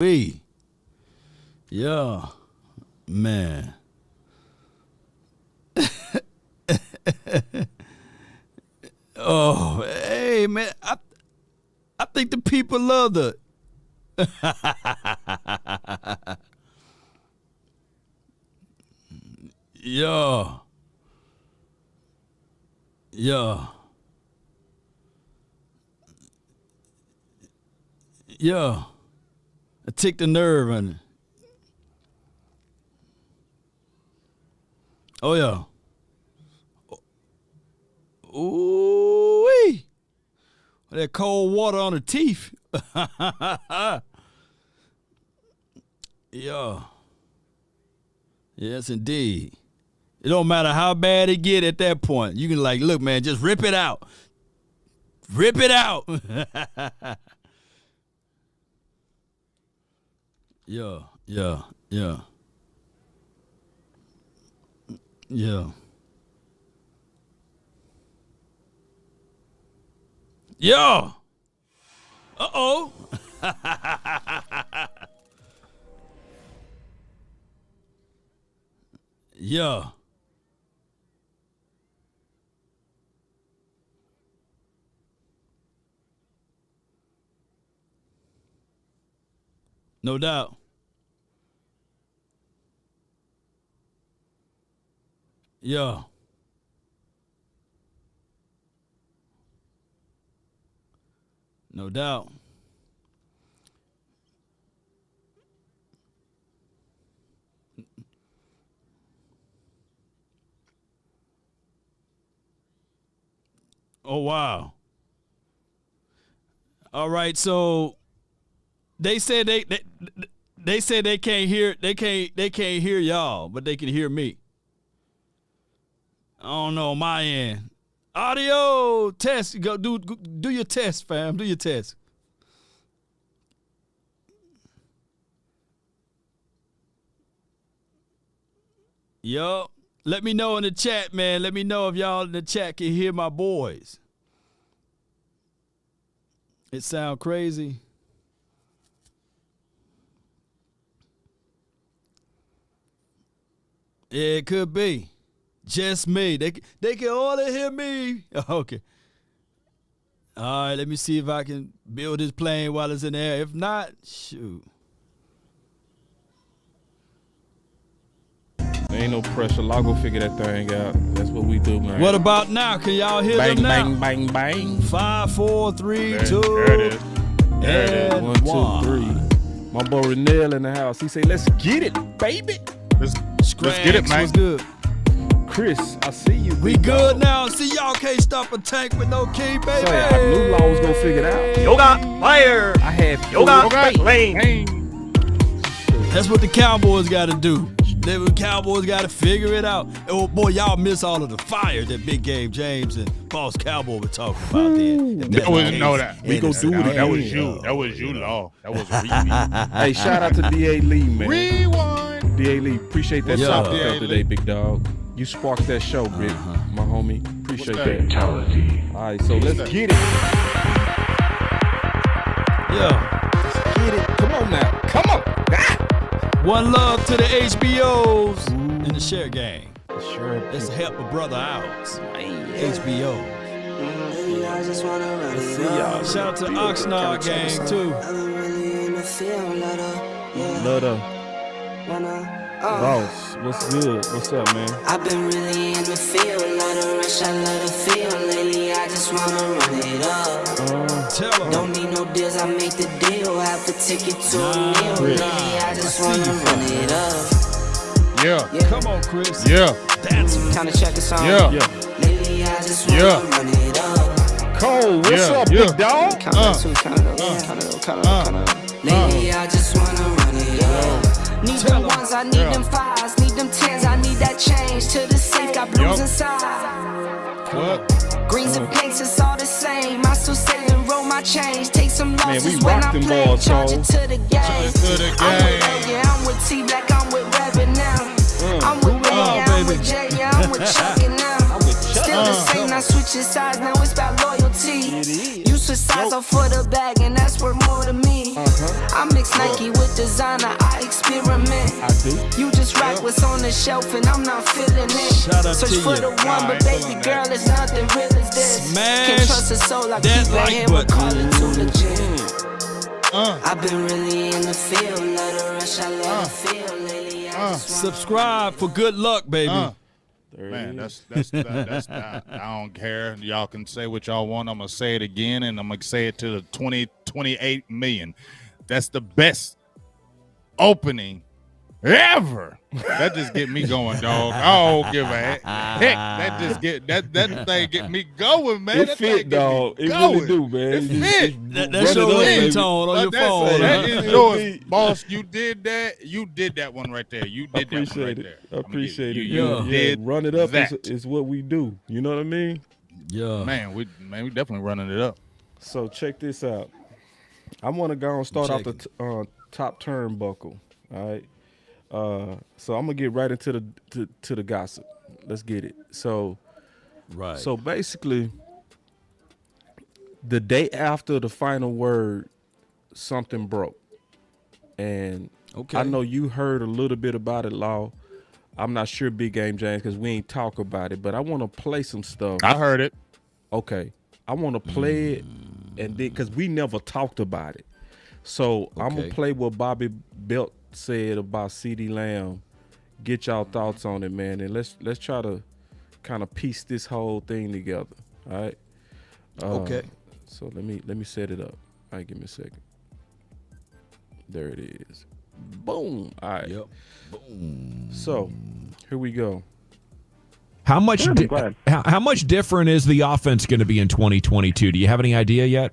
We. Yeah. Man. Oh, hey, man. I think the people love the. Yeah. Yeah. Yeah. I tick the nerve on it. Oh, yeah. Ooh-wee. That cold water on the teeth. Yeah. Yes, indeed. It don't matter how bad it get at that point. You can like, look, man, just rip it out. Rip it out. Yeah, yeah, yeah. Yeah. Yeah. Uh-oh. Yeah. No doubt. Yeah. No doubt. Oh, wow. All right, so they said they said they can't hear y'all, but they can hear me. I don't know, my end. Audio test. Go do your test, fam. Do your test. Yo, let me know in the chat, man. Let me know if y'all in the chat can hear my boys. It sound crazy. Yeah, it could be. Just me. They can only hear me. Okay. All right, let me see if I can build this plane while it's in the air. If not, shoot. There ain't no pressure. Lago figure that thing out. That's what we do, man. What about now? Can y'all hear bang, them now? Bang, bang, bang. 5, 4, 3, There, 2. There it is. There it is. 1, 2, 3. My boy Renell in the house. He say, let's get it, baby. Let's get it, man. What's good? Chris, I see you. We good now. See, y'all can't stop a tank with no key, baby. Say, I knew Law was gonna figure it out. Yoga fire. I have Yoga faith. lane. That's what the Cowboys got to do. The Cowboys got to figure it out. Oh, boy, y'all miss all of the fire that Big Game James and Boss Cowboy were talking about then. That was that. We go do it. That was you. That was you, Law. That was repeat. Hey, shout out to D.A. Lee, man. Rewind. D.A. Lee, appreciate that What's talk up, D.A. today, big dog. You sparked that show, Rick, my homie. Appreciate that. Fatality. All right, so let's get it. Yeah. Let's get it. Come on now. Come on. Ah! One love to the HBOs and the Share Gang. Sure. Let's help a brother out. HBO. See y'all. Shout out to Oxnard Gang, too. Love the boss. What's good? What's up, man? I've been really in the field, love the rush, I love the feel. Lately, I just wanna run it up. Tell 'em. Don't need no deals, I make the deal. Have to take it to a meal. Chris. Lately, I just I see wanna you, run fam. it up. Yeah. Come on, Chris. Yeah. Dance. Kinda check a song. Yeah. Yeah. Lately, I just wanna Yeah. run it up. Cole, what's Yeah, up, yeah. big dog? Lately, I just wanna run it up. Need Tell them 'em. ones, I need Yeah. them fives, need them tens, I need that change. To the safe, got blues Yup. inside. What? Greens and pinks, it's all the same. I still say and roll my change. Take some losses we when rock I them play. balls, Charge Cole. it to the game. To the I'm with game. L, yeah, I'm with T Black, I'm with Rabbit now. I'm with Ray, on, yeah, I'm baby. with Jay, yeah, I'm with Chuck and now. Still the same, not switching sides, now it's about loyalty. You switch sides off for the bag, and that's worth more to me. I mix flex, Nike with designer, I experiment. I do. You just rock what's on the shelf and I'm not feeling it. Shout out Search to for you. the one, but baby girl, it's nothing real as this. Smash Can't trust a soul, I that keep like a hammer, button. call it to the gym. I've been really in the field, love the rush, I love the feel lately. I just wanna Subscribe for good luck, baby. Man, that's I don't care. Y'all can say what y'all want. I'm gonna say it again, and I'm gonna say it to the 28 million. That's the best opening ever. That just get me going, dog. I don't give a heck. That just that thing get me going, man. It that fit, thing get dog. me It going. really do, man. It fit. That's your ringtone on your phone. That Huh? is yours, boss. You did that. You did that one right there. You did that one right Appreciate there. it. Appreciate it. You Yeah. did Run it up that. is what we do. You know what I mean? Yeah. Man, we definitely running it up. So check this out. I want to go and start off Check the top turnbuckle. All right. So I'm gonna get right into the gossip. Let's get it. So Right. So basically, the day after the final word, something broke, and Okay. I know you heard a little bit about it, Law. I'm not sure, Big Game James, because we ain't talk about it, but I want to play some stuff. I heard it. Okay, I want to play it, and then because we never talked about it, so I'm gonna Okay. play what Bobby Belt said about CeeDee Lamb. Get y'all thoughts on it, man, and let's try to kind of piece this whole thing together. All right. Okay. So let me set it up. All right, give me a second. There it is. Boom. All right. Yep. Boom. So here we go. How much Go ahead. how much different is the offense going to be in 2022? Do you have any idea yet?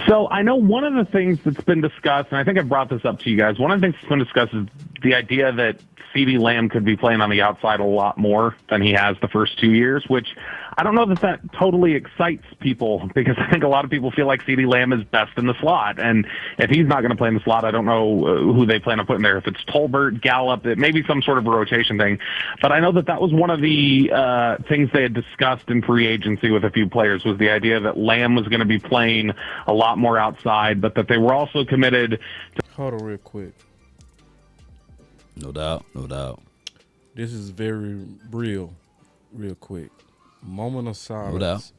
So I know one of the things that's been discussed, and I think I brought this up to you guys, one of the things that's been discussed is the idea that CeeDee Lamb could be playing on the outside a lot more than he has the first 2 years, which I don't know that totally excites people, because I think a lot of people feel like CeeDee Lamb is best in the slot. And if he's not going to play in the slot, I don't know who they plan on putting there. If it's Tolbert, Gallup, it may be some sort of a rotation thing. But I know that was one of the things they had discussed in free agency with a few players, was the idea that Lamb was going to be playing a lot more outside, but that they were also committed to. Hold on real quick. No doubt. No doubt. This is very real quick. Moment of silence doubt.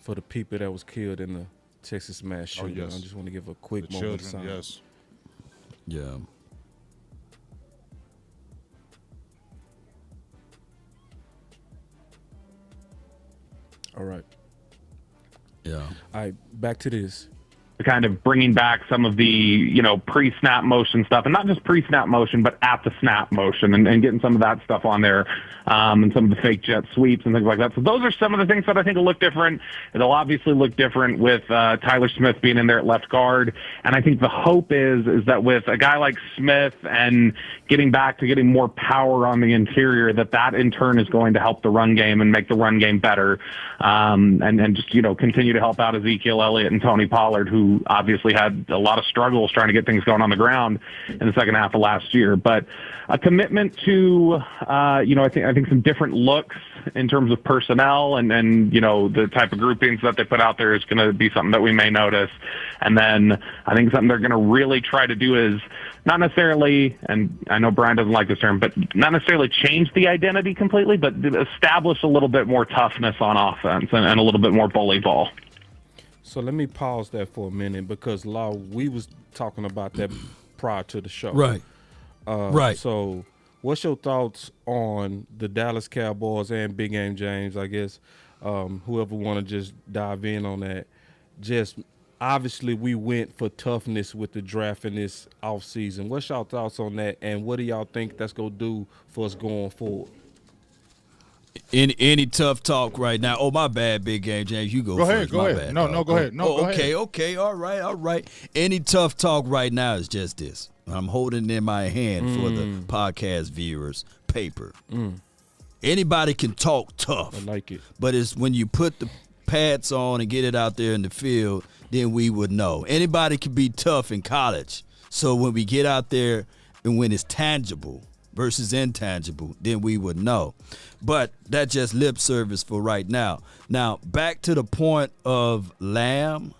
for the people that was killed in the Texas mass shooting. yes. I just want to give a quick The moment of children, silence. yes. Yeah. All right. Yeah. All right, back to this. kind of bringing back some of the, pre-snap motion stuff, and not just pre-snap motion, but at the snap motion, and getting some of that stuff on there, and some of the fake jet sweeps and things like that. So those are some of the things that I think will look different. It'll obviously look different with Tyler Smith being in there at left guard, and I think the hope is that with a guy like Smith and getting back to getting more power on the interior, that in turn is going to help the run game and make the run game better, and just continue to help out Ezekiel Elliott and Tony Pollard, who obviously had a lot of struggles trying to get things going on the ground in the second half of last year. But a commitment to, I think some different looks in terms of personnel and the type of groupings that they put out there is going to be something that we may notice. And then I think something they're going to really try to do is not necessarily, and I know Brian doesn't like this term, but not necessarily change the identity completely, but establish a little bit more toughness on offense and a little bit more bully ball. So let me pause that for a minute, because Law, we was talking about that prior to the show. Right. Right. So what's your thoughts on the Dallas Cowboys and Big Game James, I guess, whoever want to just dive in on that? Just obviously we went for toughness with the draft in this offseason. What's y'all thoughts on that, and what do y'all think that's going to do for us going forward? Any tough talk right now? Oh, my bad, Big Game James. You go Go first. ahead, go My ahead. bad, No, dog. no, go ahead. No, go ahead. Okay. All right. Any tough talk right now is just this. I'm holding it in my hand for the podcast viewers. Paper. Anybody can talk tough. I like it. But it's when you put the pads on and get it out there in the field, then we would know. Anybody can be tough in college. So when we get out there and when it's tangible versus intangible, then we would know. But that's just lip service for right now. Now, back to the point of Lamb.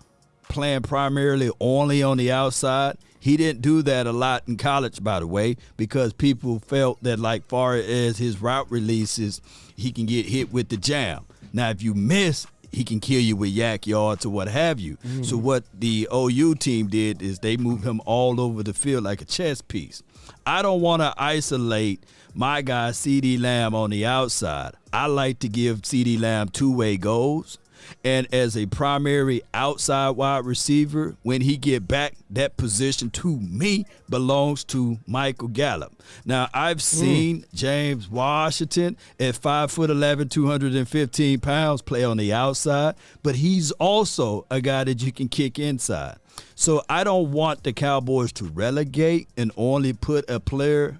playing primarily only on the outside. He didn't do that a lot in college, by the way, because people felt that, like, far as his route releases, he can get hit with the jam. Now, if you miss, he can kill you with yak yards or what have you. So what the OU team did is they moved him all over the field like a chess piece. I don't want to isolate my guy CeeDee Lamb on the outside. I like to give CeeDee Lamb two-way goals. And as a primary outside wide receiver, when he get back, that position to me belongs to Michael Gallup. Now, I've seen James Washington at 5'11", 215 pounds play on the outside, but he's also a guy that you can kick inside. So I don't want the Cowboys to relegate and only put a player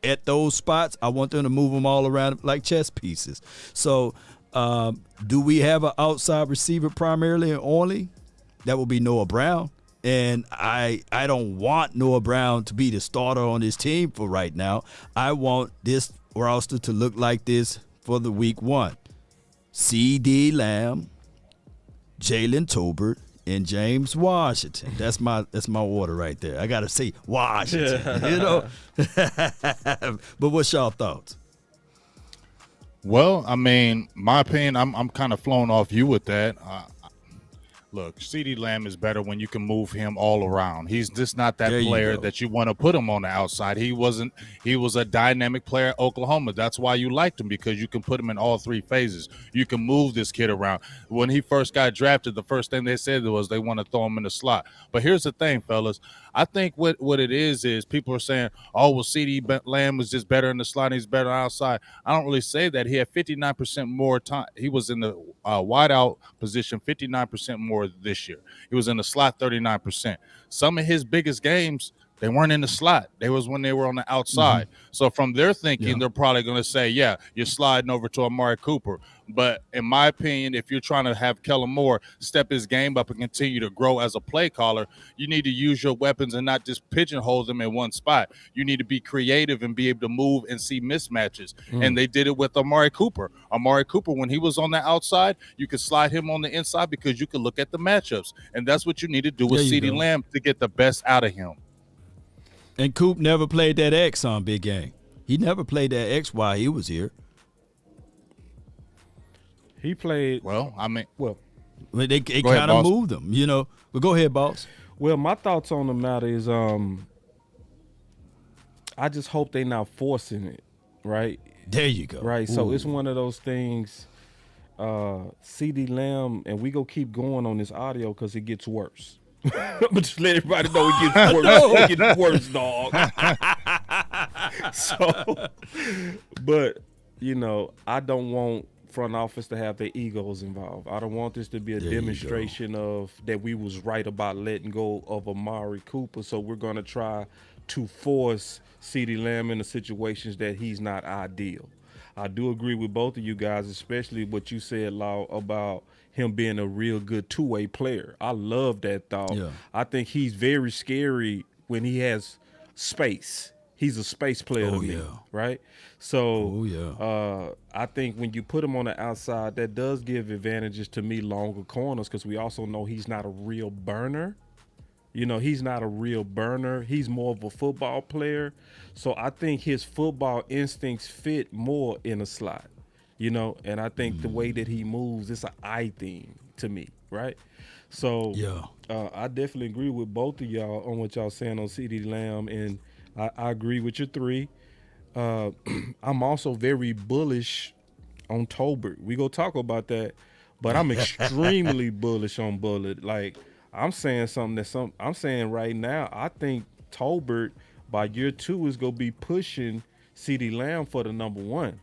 at those spots. I want them to move them all around like chess pieces. So do we have an outside receiver primarily and only? That will be Noah Brown. And I don't want Noah Brown to be the starter on this team for right now. I want this roster to look like this for the week one. CeeDee Lamb, Jalen Tolbert, and James Washington. That's my order right there. I got to say Washington, you know. But what's y'all thoughts? Well, I mean, my opinion, I'm kind of flown off you with that. Look, CeeDee Lamb is better when you can move him all around. He's just not that player that you want to put him on the outside. He was a dynamic player at Oklahoma. That's why you liked him, because you can put him in all three phases. You can move this kid around. When he first got drafted, the first thing they said was they want to throw him in the slot. But here's the thing, fellas. I think what it is people are saying, oh, well, CeeDee Lamb was just better in the slot and he's better outside. I don't really say that. He had 59% more time. He was in the wideout position 59% more this year. He was in the slot 39%. Some of his biggest games, they weren't in the slot. They was when they were on the outside. So from their thinking, they're probably going to say, yeah, you're sliding over to Amari Cooper. But in my opinion, if you're trying to have Kellen Moore step his game up and continue to grow as a play caller, you need to use your weapons and not just pigeonhole them in one spot. You need to be creative and be able to move and see mismatches. And they did it with Amari Cooper. Amari Cooper, when he was on the outside, you could slide him on the inside because you could look at the matchups. And that's what you need to do with CeeDee Lamb to get the best out of him. And Coop never played that X on Big Game. He never played that X while he was here. He played. They kind of moved him, you know. But go ahead, boss. Well, my thoughts on the matter is, I just hope they're not forcing it, right? There you go. Right. So it's one of those things. CeeDee Lamb, and we go keep going on this audio because it gets worse. But just let everybody know it gets worse. It gets worse, dog. So, but you know, I don't want front office to have their egos involved. I don't want this to be a demonstration of that we was right about letting go of Amari Cooper. So we're gonna try to force CeeDee Lamb into situations that he's not ideal. I do agree with both of you guys, especially what you said, Law, about him being a real good two-way player. I love that thought. Yeah. I think he's very scary when he has space. He's a space player to me, right? So I think when you put him on the outside, that does give advantages to me, longer corners, because we also know he's not a real burner. You know, he's not a real burner. He's more of a football player. So I think his football instincts fit more in a slot, you know, and I think the way that he moves, it's an eye thing to me, right? So I definitely agree with both of y'all on what y'all saying on CeeDee Lamb, and I agree with your three. I'm also very bullish on Tolbert. We go talk about that, but I'm extremely bullish on Bullet. Like, I'm saying something I'm saying right now, I think Tolbert by year 2 is gonna be pushing CeeDee Lamb for the number 1.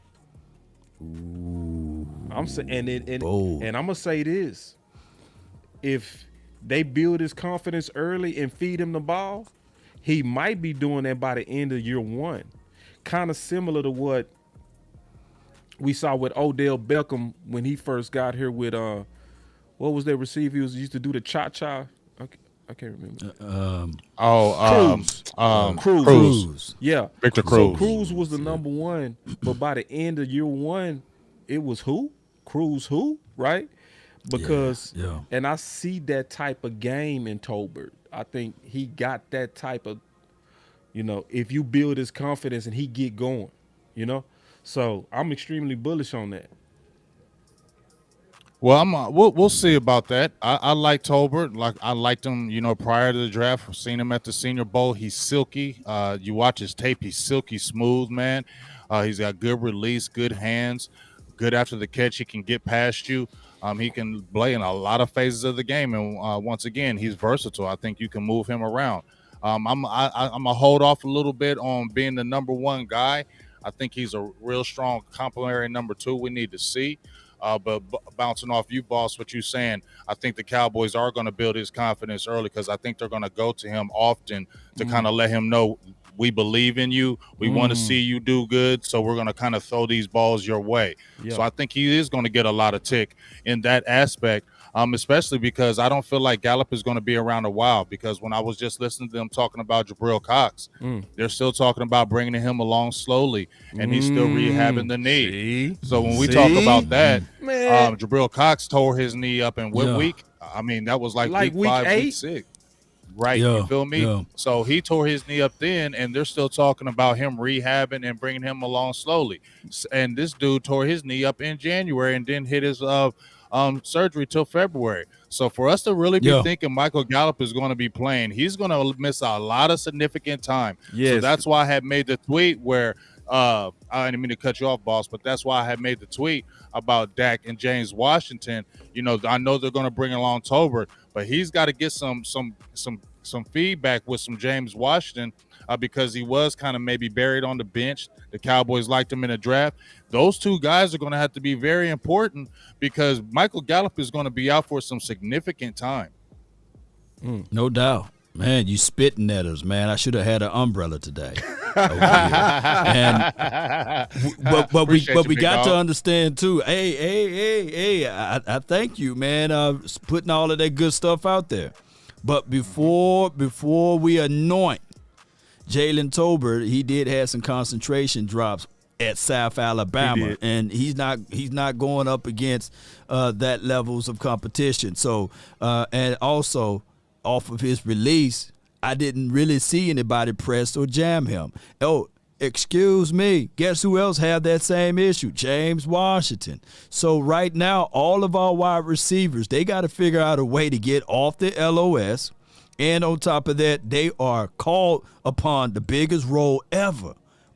Ooh, I'm saying, and I'm gonna say this: if they build his confidence early and feed him the ball, he might be doing that by the end of year 1. Kind of similar to what we saw with Odell Beckham when he first got here with what was that receiver he used to do the cha-cha? I can't remember. Cruz. Yeah. Victor Cruz. So Cruz was the number 1, but by the end of year 1, it was who? Cruz who? Right? because, Yeah. and I see that type of game in Tolbert. I think he got that type of, if you build his confidence and he get going, so I'm extremely bullish on that. Well, we'll see about that. I like Tolbert. Like I liked him, prior to the draft. Seen him at the Senior Bowl. He's silky. You watch his tape. He's silky smooth, man. He's got good release, good hands, good after the catch. He can get past you. He can play in a lot of phases of the game, and once again, he's versatile. I think you can move him around. I'm gonna hold off a little bit on being the number one guy. I think he's a real strong complementary number two. We need to see. But bouncing off you, boss, what you're saying, I think the Cowboys are going to build his confidence early because I think they're going to go to him often to kind of let him know we believe in you. We want to see you do good, so we're going to kind of throw these balls your way. Yeah. So I think he is going to get a lot of tick in that aspect, especially because I don't feel like Gallup is going to be around a while because when I was just listening to them talking about Jabril Cox, they're still talking about bringing him along slowly, and he's still rehabbing the knee. So when we talk about that, Jabril Cox tore his knee up in what week? I mean, that was like week 5, 8? week 6. Right, Yeah, you feel me? yeah. So he tore his knee up then, and they're still talking about him rehabbing and bringing him along slowly. And this dude tore his knee up in January and didn't hit his surgery till February. So for us to really be thinking Michael Gallup is going to be playing, he's going to miss a lot of significant time. Yes. So that's why I had made the tweet where I didn't mean to cut you off, boss, but that's why I had made the tweet about Dak and James Washington. I know they're going to bring along Tolbert, but he's got to get some feedback with some James Washington because he was kind of maybe buried on the bench. The Cowboys liked him in the draft. Those two guys are going to have to be very important because Michael Gallup is going to be out for some significant time. No doubt. Man, you spitting at us, man. I should have had an umbrella today. But we got to understand too. Hey! I thank you, man. Putting all of that good stuff out there. But before we anoint Jalen Tolbert, he did have some concentration drops at South Alabama, and he's not going up against that levels of competition. So and also off of his release, I didn't really see anybody press or jam him. Oh, excuse me. Guess who else had that same issue? James Washington. So right now, all of our wide receivers, they got to figure out a way to get off the LOS. And on top of that, they are called upon the biggest role ever.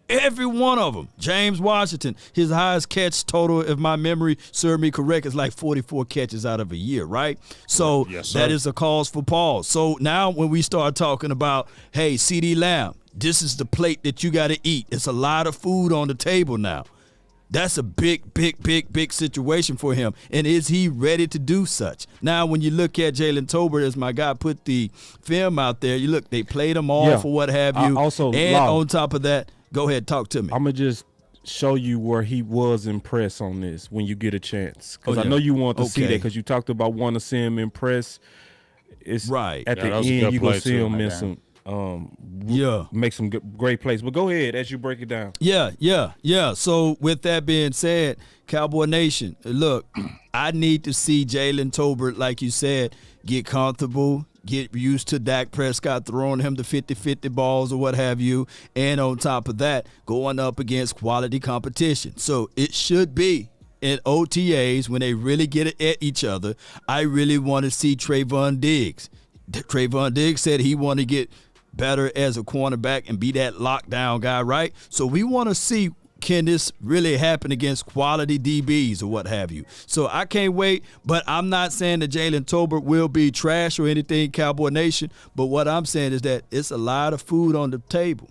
Every one of them. James Washington, his highest catch total, if my memory serves me correct, is like 44 catches out of a year, right? So yes, sir. That is a cause for pause. So now when we start talking about, hey, CeeDee Lamb, this is the plate that you got to eat. It's a lot of food on the table now. That's a big situation for him. And is he ready to do such? Now, when you look at Jalen Tolbert, as my guy put the film out there, you look, they played him off or what have you. On top of that, go ahead, talk to me. I'm going to just show you where he was impressed on this when you get a chance. Because I know you want to see that because you talked about wanting to see him impress. It's right. At the end, you're going to see him in some make some great plays. But go ahead as you break it down. Yeah. So with that being said, Cowboy Nation, look, I need to see Jalen Tolbert, like you said, get comfortable, get used to Dak Prescott throwing him the 50-50 balls or what have you, and on top of that, going up against quality competition. So it should be in OTAs when they really get it at each other. I really want to see Trayvon Diggs. Trayvon Diggs said he want to get better as a cornerback and be that lockdown guy, right? So we want to see, can this really happen against quality DBs or what have you? So I can't wait, but I'm not saying that Jalen Tolbert will be trash or anything, Cowboy Nation, but what I'm saying is that it's a lot of food on the table.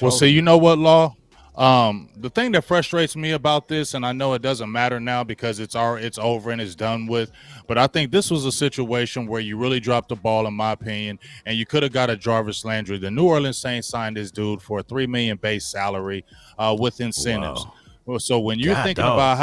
Well, see, you know what, Law? The thing that frustrates me about this, and I know it doesn't matter now because it's over and it's done with, but I think this was a situation where you really dropped the ball, in my opinion, and you could have got a Jarvis Landry. The New Orleans Saints signed this dude for a $3 million base salary with incentives. Wow. Well, so when you're thinking about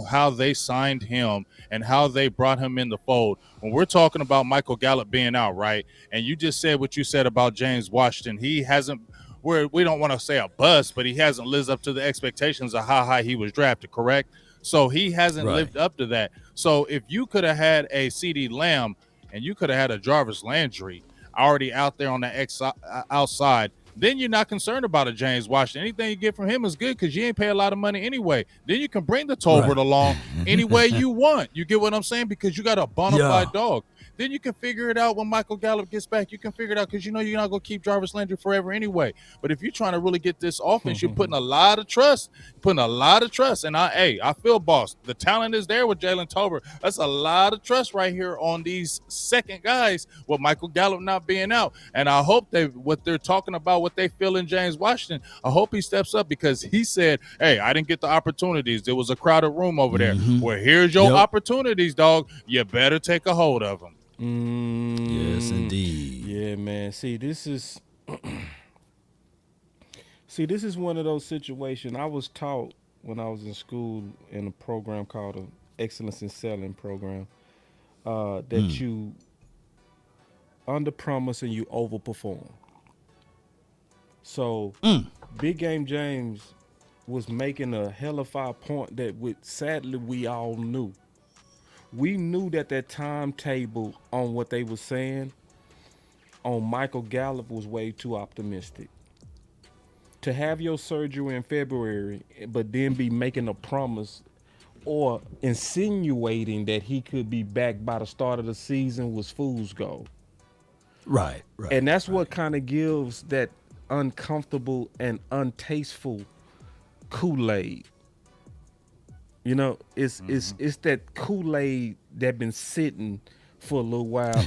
how they signed him and how they brought him in the fold, when we're talking about Michael Gallup being out, right, and you just said what you said about James Washington, he hasn't – we don't want to say a bust, but he hasn't lived up to the expectations of how high he was drafted, correct? So he hasn't Right. lived up to that. So if you could have had a CD Lamb and you could have had a Jarvis Landry already out there on the outside, then you're not concerned about a James Washington. Anything you get from him is good because you ain't pay a lot of money anyway. Then you can bring the Tolbert along any way you want. You get what I'm saying? Because you got a bona fide dog. Then you can figure it out when Michael Gallup gets back. You can figure it out because you know you're not going to keep Jarvis Landry forever anyway. But if you're trying to really get this offense, you're putting a lot of trust. And I feel boss. The talent is there with Jalen Tolbert. That's a lot of trust right here on these second guys with Michael Gallup not being out. And I hope what they're talking about, what they feel in James Washington, I hope he steps up because he said, hey, I didn't get the opportunities. There was a crowded room over there. Well, here's your opportunities, dog. You better take a hold of them. Yes, indeed. Yeah, man. See, this is one of those situations. I was taught when I was in school in a program called the Excellence in Selling program that you under promise and you overperform. So Big Game James was making a hellified point that sadly we all knew. We knew that timetable on what they were saying on Michael Gallup was way too optimistic. To have your surgery in February, but then be making a promise or insinuating that he could be back by the start of the season was fool's gold. Right. And that's what kind of gives that uncomfortable and untasteful Kool-Aid. You know, it's that Kool-Aid that been sitting for a little while.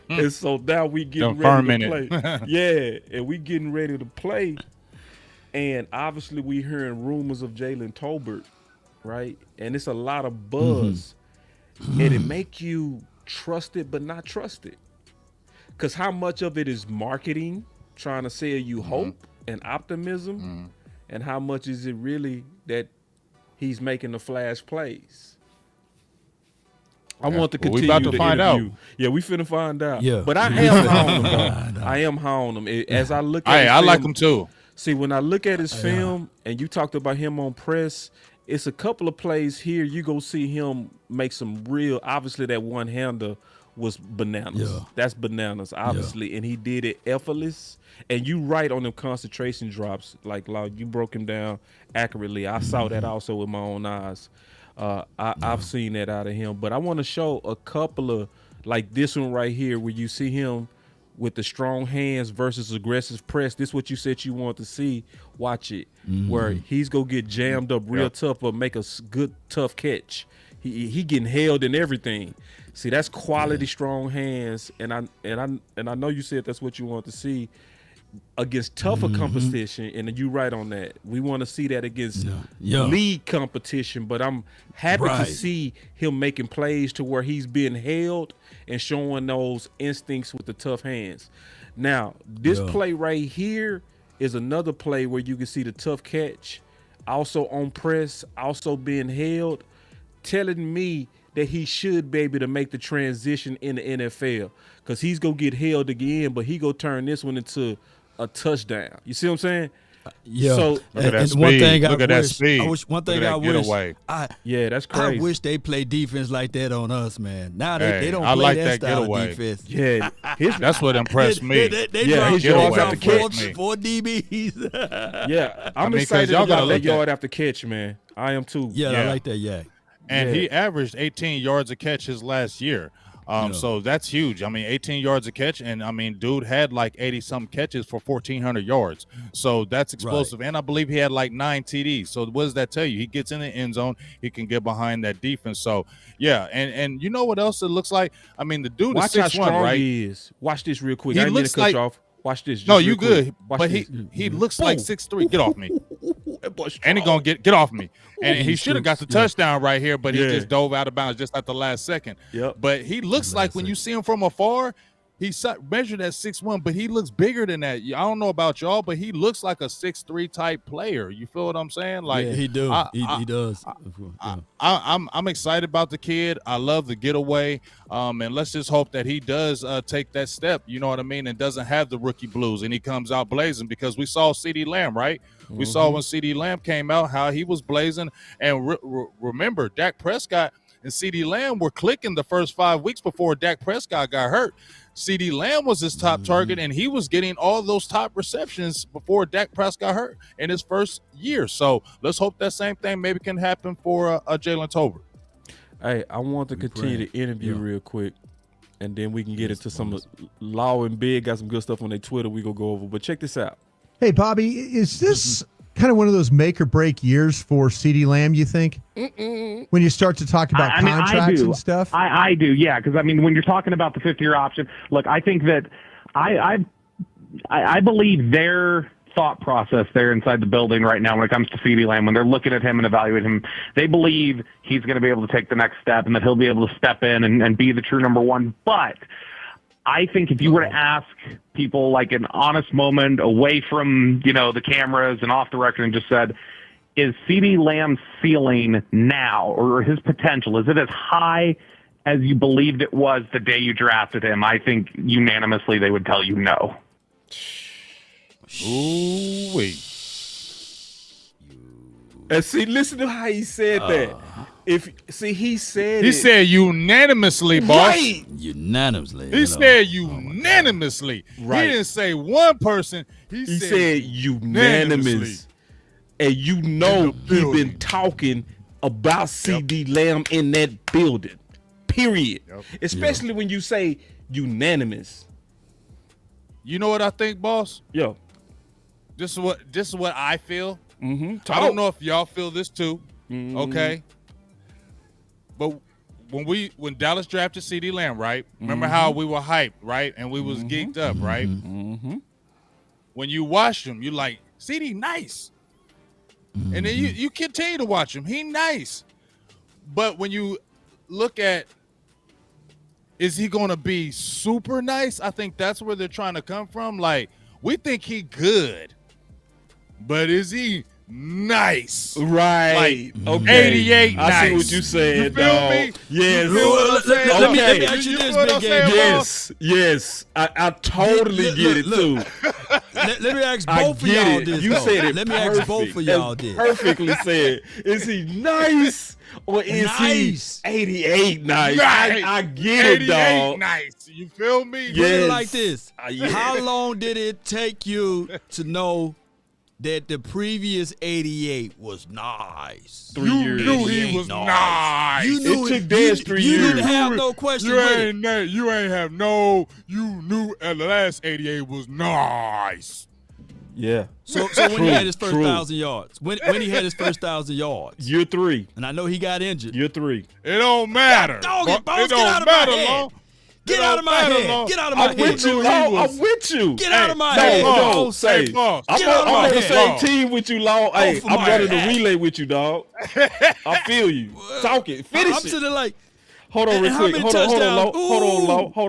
and so now we getting ready to play. Yeah, and we getting ready to play. And obviously we hearing rumors of Jalen Tolbert, right? And it's a lot of buzz. And it make you trust it but not trust it. Because how much of it is marketing, trying to sell you hope and optimism, and how much is it really that he's making the flash plays? I want to continue. We about to find out. Yeah, we finna find out. Yeah, but I am high on him. I am high on him. As I look at, I like him too. See, when I look at his film, and you talked about him on press, it's a couple of plays here. You go see him make some real. Obviously, that one hander was bananas. Yeah. That's bananas, obviously, and he did it effortless. And you right on them concentration drops, like you broke him down accurately. I saw that also with my own eyes. I've seen that out of him. But I want to show a couple of, like this one right here, where you see him with the strong hands versus aggressive press. This is what you said you want to see. Watch it, where he's gonna get jammed up real tough, but make a good tough catch. He getting held and everything. See, that's quality strong hands, and I know you said that's what you want to see against tougher competition, and you right on that. We want to see that against league competition, but I'm happy to see him making plays to where he's being held and showing those instincts with the tough hands. Now, this play right here is another play where you can see the tough catch, also on press, also being held, telling me that he should be able to make the transition in the NFL, because he's going to get held again, but he going to turn this one into a touchdown. You see what I'm saying? Yeah. So look at that speed. One thing Look at that speed. that's crazy. I wish they play defense like that on us, man. Now they don't I play like that that style getaway. of defense. Yeah, that's what impressed me. They his yards after catch. Four DBs. Yeah, I'm excited y'all about gotta that look yard after catch, man. I am too. Yeah, I like that. Yeah. And he averaged 18 yards a catch his last year. So that's huge. I mean, 18 yards a catch, and I mean, dude had like 80-some catches for 1,400 yards. So that's explosive. And I believe he had like 9 TDs. So what does that tell you? He gets in the end zone. He can get behind that defense. So, yeah. And you know what else it looks like? I mean, the dude Watch is 6'1", how strong right? he is. Watch this real quick. He I didn't mean to looks cut like- you off. Watch this. No, just you real quick. good. Watch But this. he looks like 6'3". Get off me. And he gonna get off me. And he should have got the touchdown right here, but he just dove out of bounds just at the last second. Yep. But he looks like when you see him from afar, He's measured at 6'1", but he looks bigger than that. I don't know about y'all, but he looks like a 6'3" type player. You feel what I'm saying? Like he do. He does. I'm excited about the kid. I love the getaway. And let's just hope that he does take that step. You know what I mean? And doesn't have the rookie blues, and he comes out blazing, because we saw CeeDee Lamb, right? We saw when CeeDee Lamb came out how he was blazing. And remember, Dak Prescott and CeeDee Lamb were clicking the first 5 weeks before Dak Prescott got hurt. CeeDee Lamb was his top target, and he was getting all those top receptions before Dak Prescott got hurt in his first year. So let's hope that same thing maybe can happen for Jalen Tolbert. Hey, I want to continue the interview real quick, and then we can get into some Law and Big. Got some good stuff on their Twitter we gonna go over. But check this out. Hey, Bobby, is this kind of one of those make or break years for CeeDee Lamb, you think? When you start to talk about contracts and stuff? I do, yeah, because, I mean, when you're talking about the 5th-year option, look, I think that I believe their thought process there inside the building right now when it comes to CeeDee Lamb, when they're looking at him and evaluating him, they believe he's going to be able to take the next step and that he'll be able to step in and be the true number one. But I think if you were to ask people like an honest moment away from, the cameras and off the record and just said, is CeeDee Lamb's ceiling now, or his potential, is it as high as you believed it was the day you drafted him? I think unanimously they would tell you no. Ooh-wee. And see, listen to how he said that. He said unanimously, boss. Right. Unanimously. He said unanimously. Right. He didn't say one person. He said unanimous. And he been talking about CeeDee Lamb in that building. Period. Yep. Especially when you say unanimous. You know what I think, boss? Yo. This is what I feel. Mm-hmm. I don't know if y'all feel this too. Mm-hmm. Okay. But when Dallas drafted CeeDee Lamb, right? Remember how we were hyped, right? And we was geeked up, right? Mm-hmm. When you watched him, you like, CeeDee nice. And then you continue to watch him. He nice. But when you look at, is he going to be super nice? I think that's where they're trying to come from. Like, we think he good, but is he nice? Right. Like, okay. 88 nice. I see what you said, you feel dog. me? Yes. Let me ask you this, Big Game. Yes. I totally get it, too. Let me ask both of y'all this. You said it. Let me ask both of y'all this. Perfectly said. Is he nice or is he 88 nice? I get it, dog. 88 nice. You feel me? Put it like this. How long did it take you to know that the previous 88 was nice? 3 years. You knew he was nice. You knew it took Dez 3 years. You didn't have no question with it. You ain't have no. You knew the last 88 was nice. Yeah. So when he had his first 1,000 yards, when he had his first 1,000 yards, year 3, and I know he got injured. Year 3. It don't matter. Dog, it don't don't matter, Get out of my head. Get out of my head. I'm with you. Get out of my head. Don't say. Get out of my I'm on the head. same team with you, Law. Hey, I'm running the head. relay with you, dog. I feel you. Talk it. Finish I'm it. sitting like, hold on real quick. Hold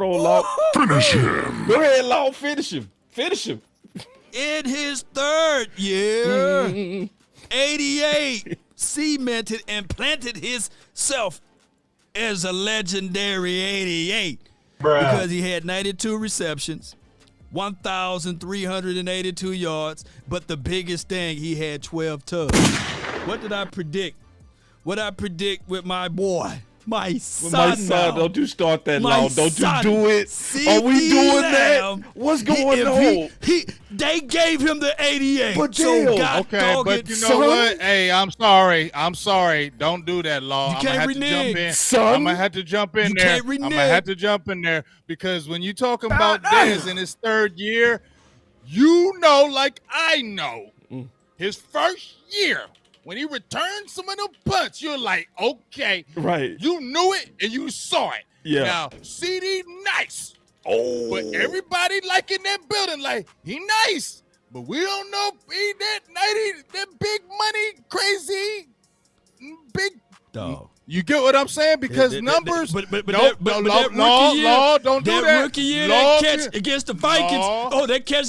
on, Law. Finish him. Go ahead, Law. Finish him. in his third year, 88 cemented and planted himself as a legendary 88 because he had 92 receptions, 1,382 yards, but the biggest thing, he had 12 tugs. What did I predict? What I predict with my boy? My son, don't you start that long. Don't son, you do it. Are we doing that? What's going on? They gave him the 88. But so God okay, but you know what? Hey, I'm sorry. Don't do that, Law. You can't renege. I'm going to have to jump in there. I'm going to have to jump in there because when you talking about Dez in his third year, you know like I know, his first year, when he returned some of them punts, you're like, okay. Right. You knew it and you saw it. Yeah. Now, CeeDee nice. Oh. But everybody like in that building, like, he nice. But we don't know if he that big money, crazy, big. Dog. You get what I'm saying? Because numbers. But no, that rookie year, Law, don't do that that. rookie year, Law, that catch against the Vikings. That catch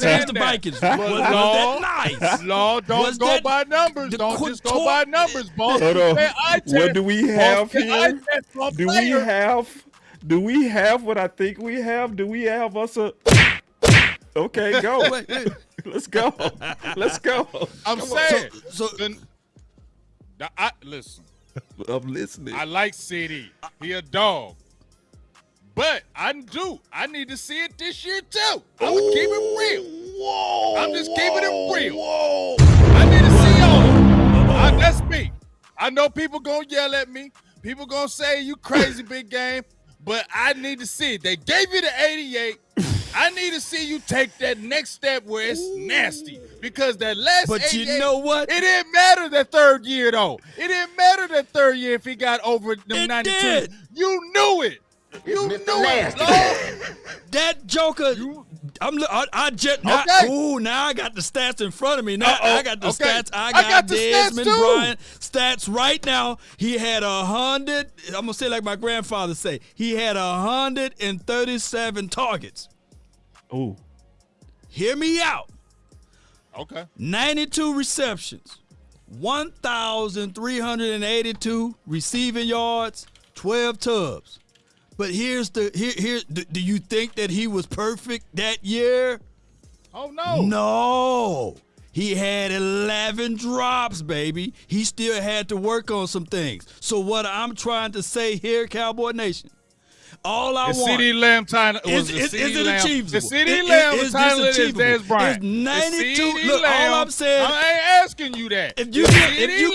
against the Vikings. Was that nice? Law, don't go by numbers. Don't just go by numbers, boss. Hold on. What do we have here? Do we have what I think we have? Do we have us a? Okay, go. Let's go. Let's go. I'm saying. Listen. I'm listening. I like CD. He a dog. But I need to see it this year too. I'm gonna keep it real. Whoa. I'm just keeping it real. Whoa. I need to see all of it. That's me. I know people gonna yell at me. People gonna say you crazy, big game. But I need to see it. They gave you the 88. I need to see you take that next step where it's nasty. Because that last But 88, you know what? It didn't matter that third year, though. It didn't matter that third year if he got over them 92. Did. You knew it. You knew it, Lord. That Joker. I just now I got the stats in front of me. Now I got the stats. I got the Desmond stats too. Bryant stats right now. He had 100. I'm gonna say like my grandfather say. He had 137 targets. Ooh. Hear me out. Okay. 92 receptions, 1,382 receiving yards, 12 tubs. But here. Do you think that he was perfect that year? Oh no. No. He had 11 drops, baby. He still had to work on some things. So what I'm trying to say here, Cowboy Nation, all I want CD Lamb is it achievable? The CD Lamb is talented this as Dez Bryant. It's 92. CD Look, Lamb, all I'm saying, I ain't asking you that. if you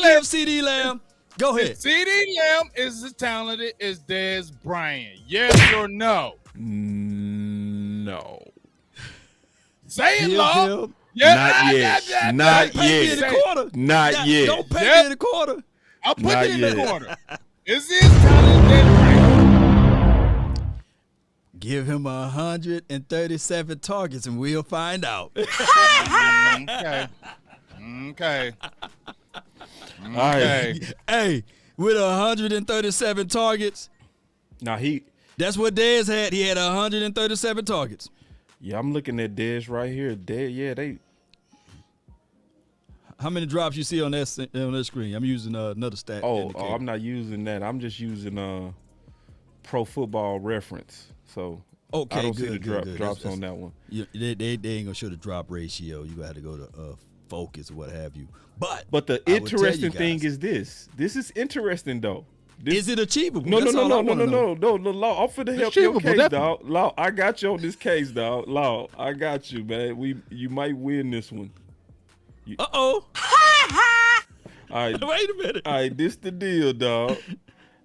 give CD Lamb, go ahead. CD Lamb is as talented as Dez Bryant. Yes or no? No. Say it, Give Law. him- Not yet. Not Pay me in the yet. quarter. Not yet. Don't pay me in the quarter. I'll put Not it in yet. the corner. Is he as talented as Dez Bryant? Give him 137 targets and we'll find out. Okay. All right. Hey, with 137 targets, Now that's what Dez had. He had 137 targets. Yeah, I'm looking at Dez right here. They. How many drops you see on that screen? I'm using another stat. indicator. I'm not using that. I'm just using Pro Football Reference. So Okay, I don't good, see the good. drops That's- on that one. They ain't gonna show the drop ratio. You gotta go to focus or what have you. But the I would tell you interesting thing guys, is this. This is interesting though. is it achievable? No, That's all I wanna know. Law. I'm finna help your achievable, case, definitely. dog. Law, I got you on this case, dog. Law, I got you, man. You might win this one. Uh-oh. All right. Wait a minute. All right, this the deal, dog.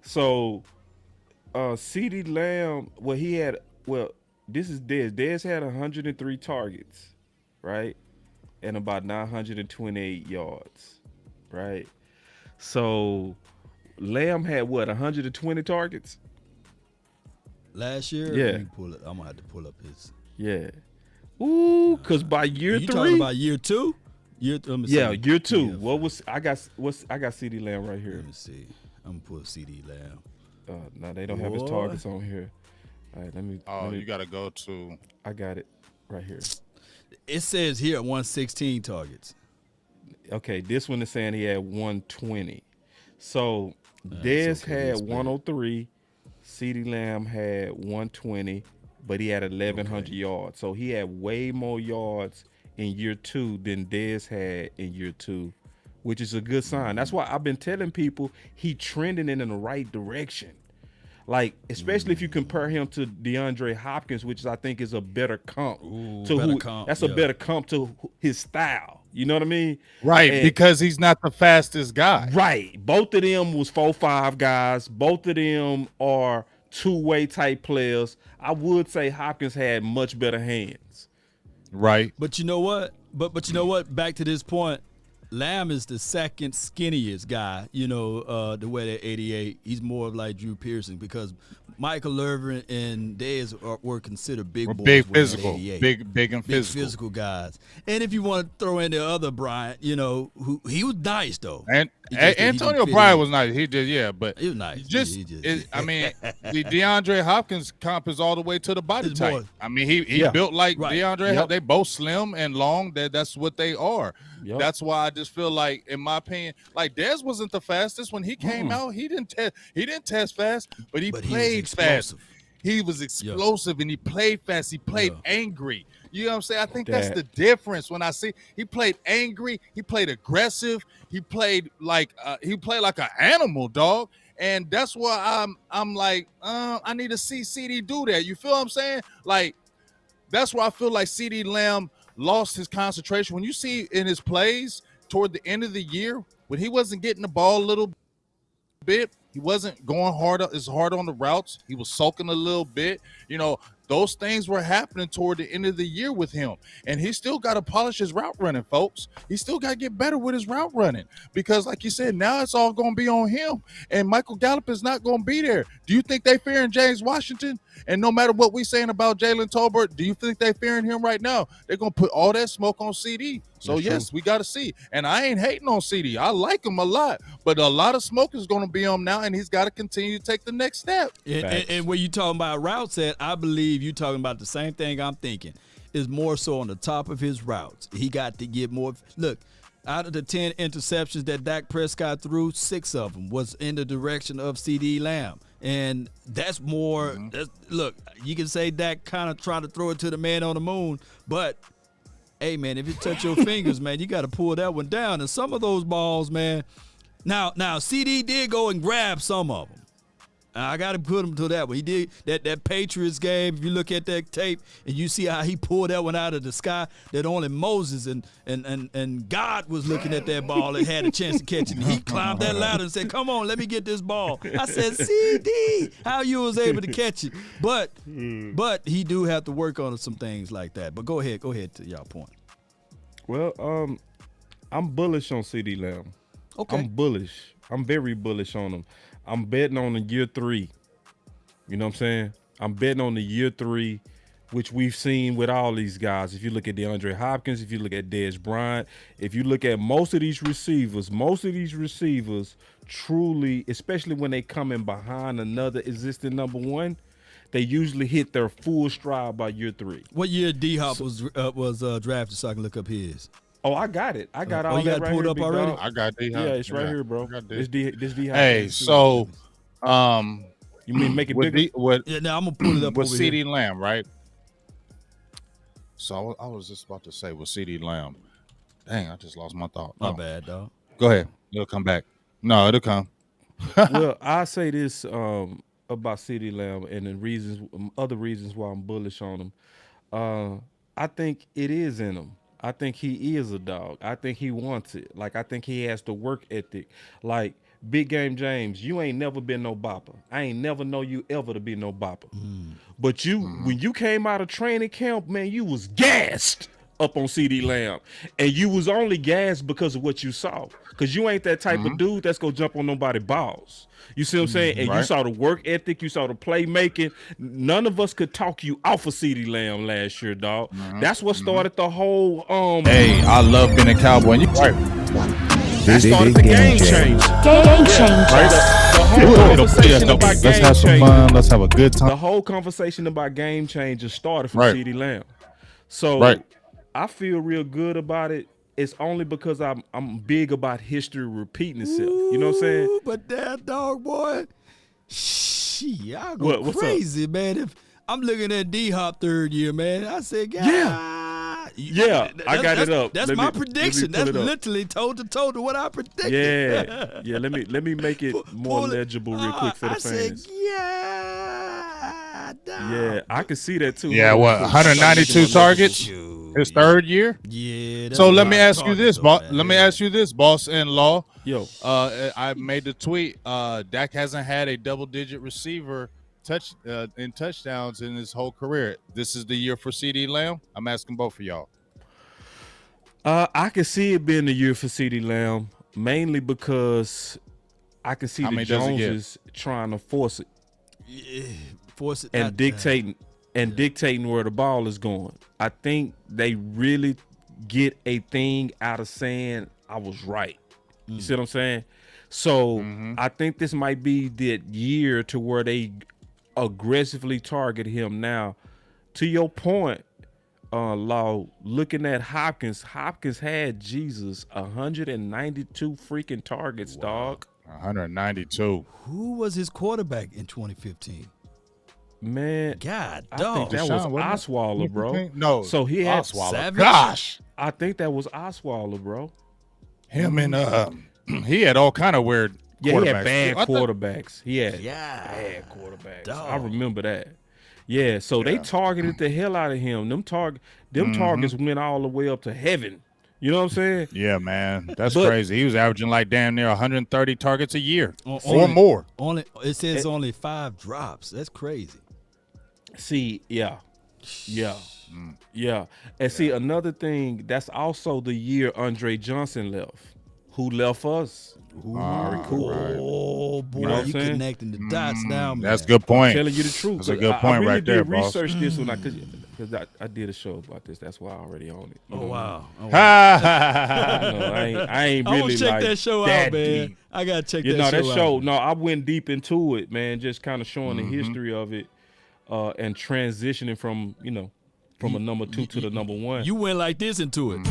So, CeeDee Lamb, this is Dez. Dez had 103 targets, right? And about 928 yards, right? So, Lamb had 120 targets? Last year? Yeah. Let me pull it. I'm gonna have to pull up his. Yeah. Ooh, because by year You 3. talking about year 2? Let me see. Yeah, year 2. Yeah, I got CeeDee Lamb right here. Let me see. I'm gonna pull CD Lamb. No, they don't have his Boy. targets on here. All right, let me. You got to go to. I got it right here. It says here 116 targets. Okay, this one is saying he had 120. So Dez it's okay, had it's better. 103. CeeDee Lamb had 120, but he had 1,100 yards. So he had way more yards in year 2 than Dez had in year 2, which is a good sign. That's why I've been telling people he trending in the right direction. Like, especially if you compare him to DeAndre Hopkins, which I think is a better comp. That's a better comp to his style. You know what I mean? Right, And- because he's not the fastest guy. Right. Both of them was 4-5 guys. Both of them are two-way type players. I would say Hopkins had much better hands. Right. But you know what? But you know what? Back to this point, Lamb is the second skinniest guy. The way that 88. He's more of like Drew Pearson because Michael Irvin and Dez were considered big boys. Big wearing physical. 88. Big and Big physical. physical guys. And if you want to throw in the other Bryant, who he was nice though. And Antonio Brown was nice. He did, but he was nice. I mean, the DeAndre Hopkins comp is all the way to the body type. I mean, he built like DeAndre. They both slim and long. That's what they are. Yep. That's why I just feel like, in my opinion, like Dez wasn't the fastest when he came out. He didn't test fast, but he played fast. He was explosive and he played fast. He played angry. You know what I'm saying? I think that's the difference. When I see he played angry, he played aggressive, he played like an animal, dog. And that's why I'm like, I need to see CD do that. You feel what I'm saying? Like, that's why I feel like CD Lamb lost his concentration. When you see in his plays toward the end of the year, when he wasn't getting the ball a little bit, he wasn't going hard on the routes. He was sulking a little bit. You know, those things were happening toward the end of the year with him. And he still got to polish his route running, folks. He still got to get better with his route running. Because, like you said, now it's all going to be on him. And Michael Gallup is not going to be there. Do you think they fearing James Washington? And no matter what we're saying about Jalen Tolbert, do you think they fearing him right now? They're going to put all that smoke on CD. So, yes, we got to see. And I ain't hating on CD. I like him a lot. But a lot of smoke is going to be on him now, and he's got to continue to take the next step. And when you talking about routes, I believe you talking about the same thing I'm thinking. Is more so on the top of his routes. He got to get more. Look, out of the 10 interceptions that Dak Prescott threw, 6 of them was in the direction of CD Lamb. And that's more. Look, you can say Dak kind of trying to throw it to the man on the moon, but hey, man, if you touch your fingers, man, you got to pull that one down. And some of those balls, man. Now, CD did go and grab some of them. I got to put him to that one. He did that Patriots game. If you look at that tape and you see how he pulled that one out of the sky, that only Moses and God was looking at that ball and had a chance to catch it. And he climbed that ladder and said, "Come on, let me get this ball." I said, "CD, how you was able to catch it?" But he do have to work on some things like that. But go ahead to y'all point. Well, I'm bullish on CD Lamb. Okay. I'm bullish. I'm very bullish on him. I'm betting on the year 3. You know what I'm saying? I'm betting on the year 3, which we've seen with all these guys. If you look at DeAndre Hopkins, if you look at Dez Bryant, if you look at most of these receivers truly, especially when they come in behind another existing number 1, they usually hit their full stride by year 3. What year D-Hop was drafted so I can look up his? Oh, I got it. I got all you that got right pulled here, up big already? dog. I got D-Hop. Yeah, it's right here, bro. This D-Hop. Hey, so you mean make it bigger? Now I'm gonna pull it up with over CD here. Lamb, right? So I was just about to say with CD Lamb. Dang, I just lost my thought. My bad, dog. Go ahead. It'll come back. No, it'll come. Well, I say this about CD Lamb and the other reasons why I'm bullish on him. I think it is in him. I think he is a dog. I think he wants it. Like, I think he has the work ethic. Like, Big Game James, you ain't never been no bopper. I ain't never know you ever to be no bopper. But when you came out of training camp, man, you was gassed up on CD Lamb. And you was only gassed because of what you saw. Because you ain't that type of dude that's going to jump on nobody's balls. You see what I'm saying? And you saw the work ethic. You saw the playmaking. None of us could talk you off of CD Lamb last year, dog. That's what started the whole Hey, I love being a Cowboy. You right. That started the game change. Game changer. The whole conversation about Let's game have some change. fun. Let's have a good time. The whole conversation about game changes started from CD Lamb. So I feel real good about it. It's only because I'm big about history repeating itself. You know what I'm saying? But that dog, boy, y'all go What's crazy, man. If I'm looking at D-Hop third year, man, I said, Yeah, I got it up. That's my prediction. That's literally toe to toe to what I predicted. Yeah. Let me make it more legible real quick for the fans. I said, Yeah, I can see that too. Yeah, what, 192 targets? His third year? Yeah. So let me ask you this, boss. Let me ask you this, boss-in-law. Yo. I made the tweet. Dak hasn't had a double-digit receiver in touchdowns in his whole career. This is the year for CD Lamb. I'm asking both of y'all. I can see it being the year for CD Lamb, mainly because I can see the Joneses trying to force it. Yeah, force it and dictating where the ball is going. I think they really get a thing out of saying I was right. You see what I'm saying? So I think this might be the year to where they aggressively target him. Now, to your point, Law, looking at Hopkins had 192 freaking targets, dog. 192. Who was his quarterback in 2015? Man, God, I dog. think that Deshaun, was wasn't it? Osweiler, bro. No, So he had Osweiler. Savage? Gosh, I think that was Osweiler, bro. him and he had all kind of weird. Yeah, he had quarterbacks. bad I thought- quarterbacks. He had bad quarterbacks. I remember that. Yeah, so they targeted the hell out of him. Them targets went all the way up to heaven. You know what I'm saying? Yeah, man, that's But- crazy. He was averaging like damn near 130 targets a year, or Only- more. It says only 5 drops. That's crazy. See, yeah. And see, another thing, that's also the year Andre Johnson left. Who left us? Amari Cooper. Oh boy, You know what I'm you saying? connecting the dots now, man. That's a good point. Telling you the truth. That's a good I point really right there, did boss. research this one because I did a show about this. That's why I already own it. You Oh know? wow. Oh, wow. I ain't I really want to check like that show that out, man. deep. I gotta check You that know, show that out. show, no, I went deep into it, man, just kind of showing the history of it and transitioning from a number 2 to the number 1. You went like this into it.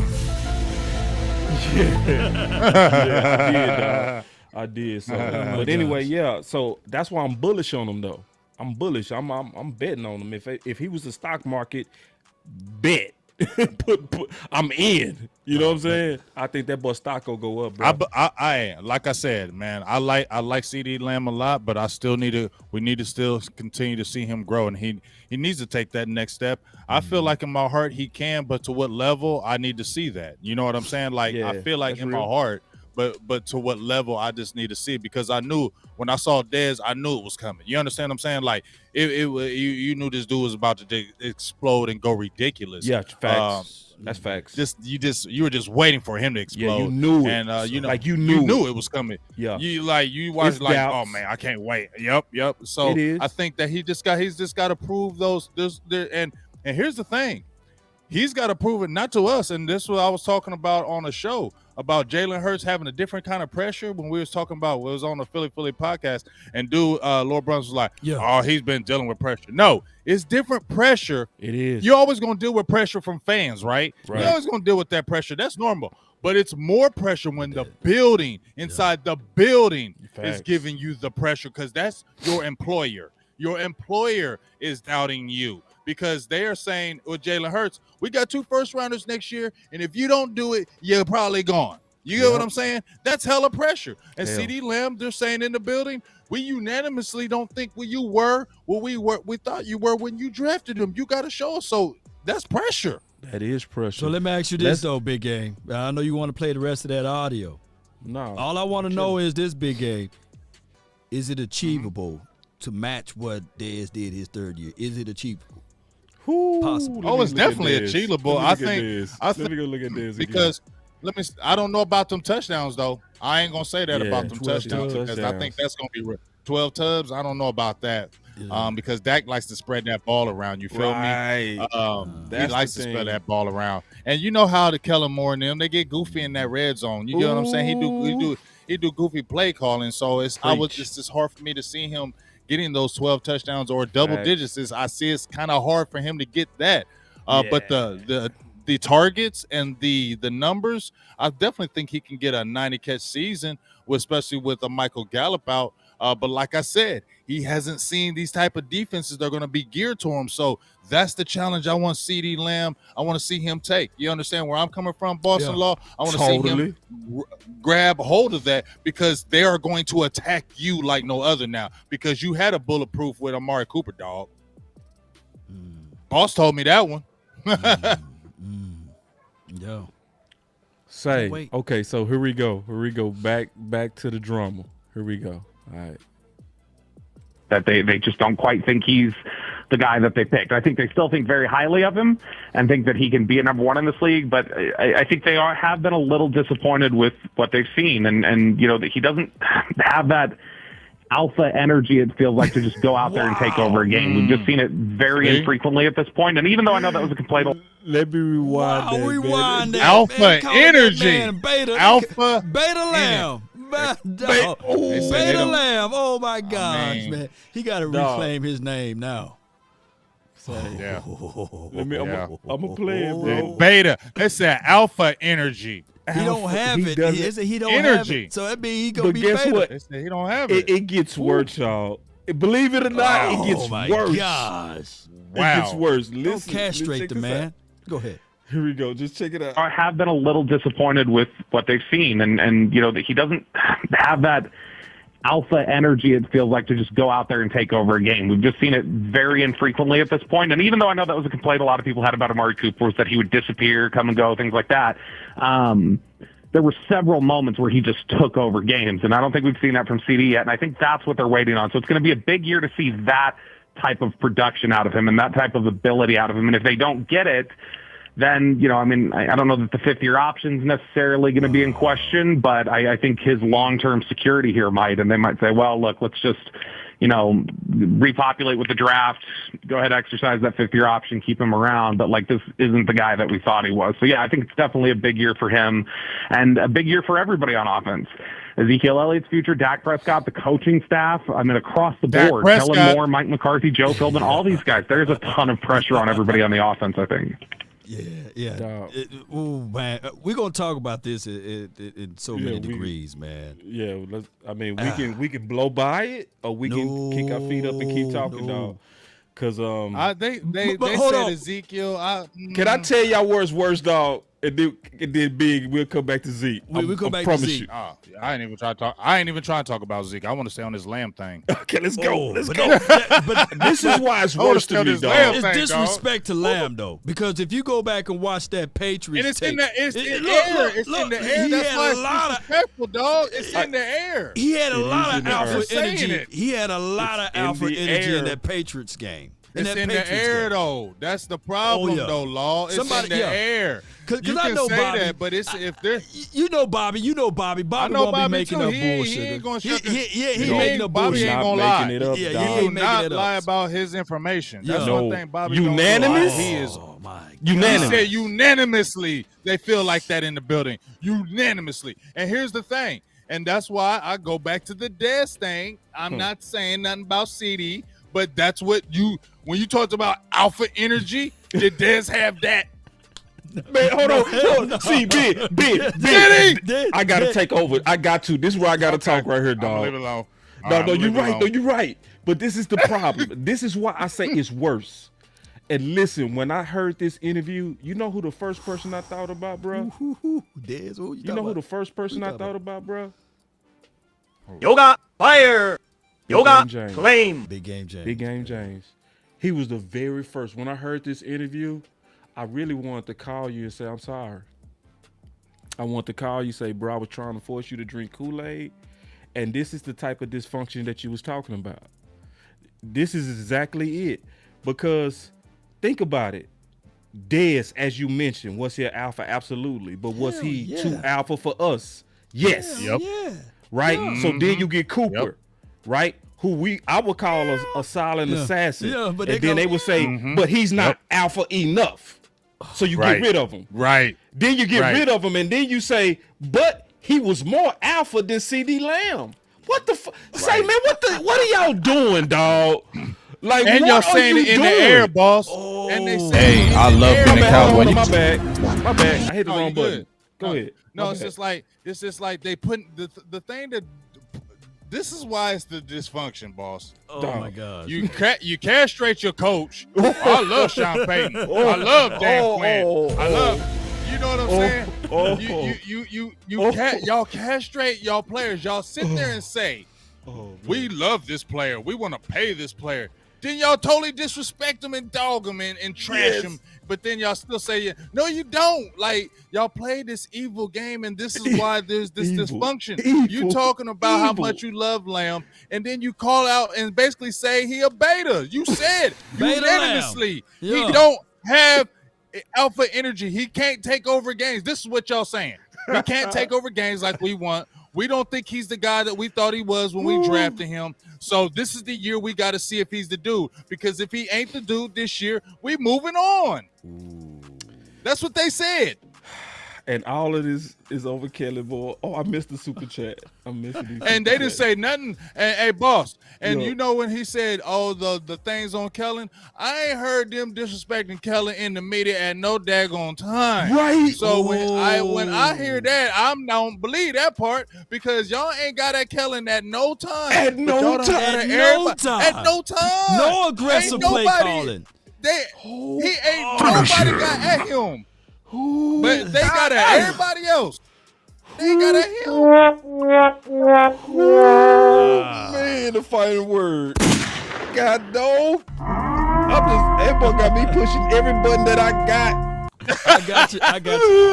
I did. So, but anyway, so that's why I'm bullish on him, though. I'm bullish. I'm betting on him. If he was the stock market, bet. I'm in. You know what I'm saying? I think that boy stock will go up, bro. I like I said, man, I like CeeDee Lamb a lot, but we need to still continue to see him grow, and he needs to take that next step. I feel like in my heart he can, but to what level I need to see that. You know what I'm saying? Like I feel like in my heart, but to what level I just need to see it, because I knew when I saw Dez, I knew it was coming. You understand what I'm saying? Like you knew this dude was about to explode and go ridiculous. Yeah, facts. That's facts. You were just waiting for him to explode. Yeah, you knew it. And you knew it was coming. Yeah. You watched like, oh man, I can't wait. Yep. So It is. I think that he's just got to prove those. And here's the thing, he's got to prove it not to us. And this is what I was talking about on the show about Jalen Hurts having a different kind of pressure when we was talking about what was on the Philly podcast. And Lord Bruns was like, oh, he's been dealing with pressure. No, it's different pressure. It is. You're always going to deal with pressure from fans, right? You're always going to deal with that pressure. That's normal. But it's more pressure when the building, inside the building, is giving you the pressure, because that's your employer. Your employer is doubting you because they are saying with Jalen Hurts, we got 2 first-rounders next year, and if you don't do it, you're probably gone. You get what I'm saying? That's hella pressure. And CeeDee Lamb, they're saying in the building, we unanimously don't think you were what we thought you were when you drafted him. You got to show us. So that's pressure. That is pressure. So let me ask you this, though, Big Game. I know you want to play the rest of that audio. No. All I want to know is this, Big Game. Is it achievable to match what Dez did his 3rd year? Is it achievable? Possible. Oh, it's definitely achievable. Let me go look at this because I don't know about them touchdowns though. I ain't gonna say that about them touchdowns because I think that's gonna be 12 tubs. I don't know about that because Dak likes to spread that ball around. You feel me? He likes to spread that ball around, and you know how the Kellen Moore and them, they get goofy in that red zone. You get what I'm saying? He do goofy play calling. So it's hard for me to see him getting those 12 touchdowns or double digits. I see it's kind of hard for him to get that. But the targets and the numbers, I definitely think he can get a 90 catch season, especially with a Michael Gallup out. But like I said, he hasn't seen these type of defenses that are going to be geared to him. So that's the challenge I want CeeDee Lamb. I want to see him take. You understand where I'm coming from, Boston Law? I want to see him grab hold of that, because they are going to attack you like no other now, because you had a bulletproof with Amari Cooper, dog. Boss told me that one. Yo. Okay, so here we go. Back to the drama. Here we go. All right. That they just don't quite think he's the guy that they picked. I think they still think very highly of him and think that he can be a number 1 in this league, but I think they have been a little disappointed with what they've seen, and you know that he doesn't have that alpha energy, it feels like, to just go out there and take over a game. We've just seen it very infrequently at this point, and even though I know that was a complaint. Let me rewind that. Rewind that. Alpha energy. Beta Alpha Lamb. man. Dog. Beta Lamb. Oh, my gosh, mean, man. He got to reclaim his name now. Yeah. I'm gonna play it, Yeah, bro. Beta. They said alpha energy. He don't have it. He don't Energy. have it. So that means he gonna But be guess beta. what? They said he don't have it. It gets worse, y'all. Believe it or not, it gets Oh my worse. gosh. Wow. It gets worse. Don't Listen, castrate check the this man. out. Go ahead. Here we go. Just check it out. I have been a little disappointed with what they've seen, and you know that he doesn't have that alpha energy. It feels like to just go out there and take over a game. We've just seen it very infrequently at this point. And even though I know that was a complaint a lot of people had about Amari Cooper, was that he would disappear, come and go, things like that. There were several moments where he just took over games, and I don't think we've seen that from CD yet. And I think that's what they're waiting on. So it's going to be a big year to see that type of production out of him and that type of ability out of him. And if they don't get it, then, you know, I mean, I don't know that the fifth-year option is necessarily going to be in question, but I think his long-term security here might. And they might say, well, look, let's just, you know, repopulate with the draft, go ahead, exercise that fifth-year option, keep him around. But, like, this isn't the guy that we thought he was. So, yeah, I think it's definitely a big year for him and a big year for everybody on offense. Ezekiel Elliott's future, Dak Prescott, the coaching staff, I mean, across the board, Kellen Moore, Mike McCarthy, Joe Philbin, all these guys. There's a ton of pressure on everybody on the offense, I think. Yeah. Oh, man. We're going to talk about this in so many degrees, man. Yeah, we can blow by it, or we can kick our feet up and keep talking, dog. Because they hold said on. Ezekiel. Can I tell y'all where it's worse, dog? And then big. We'll come back to Zeke. We'll come back to promise Zeke. you. I ain't even trying to talk. I ain't even trying to talk about Zeke. I want to stay on this Lamb thing. Okay, let's go. Let's but go. but This is why it's I wanna worse stay to on me, this dog. Lamb it's thing, disrespect to Lamb, though, because if you go back and watch that Patriots And it's tape, in the air. It's look, in the air. he That's had why a it's lot of disrespectful, dog. It's in the air. he had a lot is of in the air. alpha I'm saying energy. it. He had a lot of in alpha the energy in air. that Patriots game. It's that in Patriots the air, game. though. That's the problem, Oh, yeah. Law. It's Somebody- in the air. 'Cause You I can know say Bobby. that, but it's if they're You know Bobby. Bobby I know won't be Bobby, making too. up He bullshit. ain't gonna shut the- he ain't No, making up Bobby bullshit. ain't Not gonna lie. making it up, Yeah, dog. he He ain't do making not it up. lie about his information. That's No. one thing Bobby Unanimous? don't do. He is. Oh my He Unanimous. said unanimously they feel like that in the building. Unanimously. And here's the thing. And that's why I go back to the Dez thing. I'm not saying nothing about CD, but that's what when you talked about alpha energy, did Dez have that? Man, hold on. See, big. I gotta take over. I got to. This is where I gotta talk right here, I'm gonna dog. leave it alone. No, you're right. No, you're right. But this is the problem. This is why I say it's worse. And listen, when I heard this interview, you know who the first person I thought about, bro? Dez, who You know who the first person I thought about, bro? Yoga fire. Yoga James. claim. Big Game James. Big Game James. He was the very first. When I heard this interview, I really wanted to call you and say, I'm sorry. I want to call you, say, bro, I was trying to force you to drink Kool-Aid. And this is the type of dysfunction that you was talking about. This is exactly it. Because think about it. Dez, as you mentioned, was he an alpha? Absolutely. But was he too alpha for us? Yes. Yep. Yeah. Right? So then you get Cooper, Yep. right? Who I would call a silent assassin. Yeah, but and they then they go- would say, but he's not alpha enough. So you Right. get rid of him. Right. Then you get Right. rid of him, and then you say, but he was more alpha than CD Lamb. What the fuck? Say, man, what are y'all doing, dog? Like, And what y'all are saying you it in the doing? air, boss. And they say Hey, I love being a My bad, Cowboy. my bad. My bad. I hit the No, you wrong button. good. Go ahead. No, My it's bad. just like they put the thing that this is why it's the dysfunction, boss. Oh Dog. my gosh. You castrate your coach. I love Sean Payton. I love Dan Quinn. I love. You know what I'm saying? Y'all castrate y'all players. Y'all sit there and say, we love this player. We want to pay this player. Then y'all totally disrespect them and dog them and trash them. But then y'all still say, no, you don't. Like, y'all play this evil game, and this is why there's this dysfunction. You talking about how much you love Lamb, and then you call out and basically say he a beta. You said Beta unanimously Lamb. he don't have alpha energy. He can't take over games. This is what y'all saying. He can't take over games like we want. We don't think he's the guy that we thought he was when we drafted him. So this is the year we got to see if he's the dude. Because if he ain't the dude this year, we moving on. That's what they said. And all of this is over Kelly boy. Oh, I missed the super chat. I'm missing these. And they didn't say nothing. And hey, boss. And Yeah. you know when he said, "Oh, the things on Kellen," I ain't heard them disrespecting Kellen in the media at no daggone time. Right. So when I hear that, I don't believe that part because y'all ain't got at Kellen at no time. At no But y'all done time. got At everybody- no time. At no time. No aggressive Ain't play nobody- calling. He ain't nobody got at him. But they got at everybody else. They ain't got at him. Man, the final word. God no. That boy got me pushing every button that I got. I got you. I got you.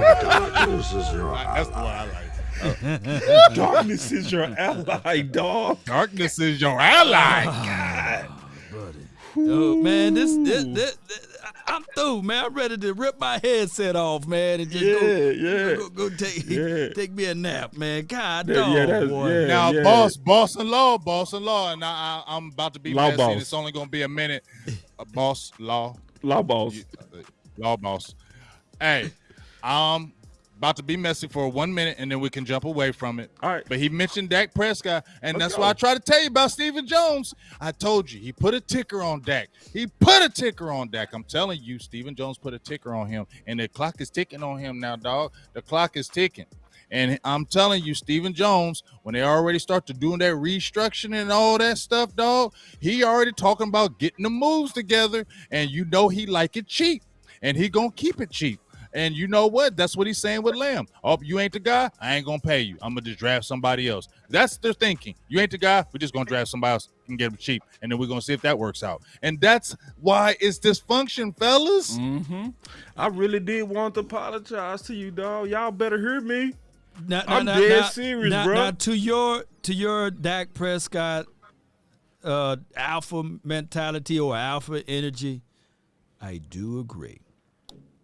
That's the one I like. Darkness is your ally, dog. Darkness is your ally. God. Oh man, this I'm through, man. I'm ready to rip my headset off, man, and just go take me a nap, man. God, boy. Now, boss in law, and I'm about to be Law messy. boss. And it's only gonna be a minute. Boss, law boss. law boss. Hey, I'm about to be messy for 1 minute, and then we can jump away from it. All right. But he mentioned Dak Prescott, and Let's that's go. why I try to tell you about Stephen Jones. I told you, he put a ticker on Dak. I'm telling you, Stephen Jones put a ticker on him, and the clock is ticking on him now, dog. The clock is ticking. And I'm telling you, Stephen Jones, when they already start to doing that restructuring and all that stuff, dog, he already talking about getting the moves together, and you know he like it cheap, and he gonna keep it cheap. And you know what? That's what he's saying with Lamb. Oh, you ain't the guy? I ain't going to pay you. I'm going to just draft somebody else. That's their thinking. You ain't the guy? We're just going to draft somebody else and get him cheap. And then we're going to see if that works out. And that's why it's dysfunction, fellas. Mm-hmm. I really did want to apologize to you, dog. Y'all better hear me. I'm dead serious, bro. Now, to your Dak Prescott alpha mentality or alpha energy, I do agree.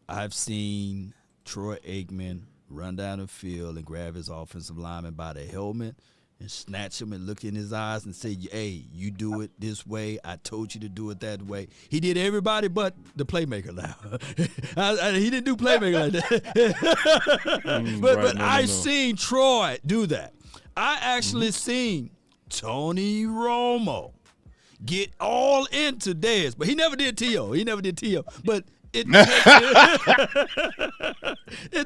I've seen Troy Aikman run down the field and grab his offensive lineman by the helmet and snatch him and look in his eyes and say, hey, you do it this way. I told you to do it that way. He did everybody but the playmaker now. He didn't do playmaker like that. But I've seen Troy do that. I actually seen Tony Romo get all into Dez, but he never did T.O. But it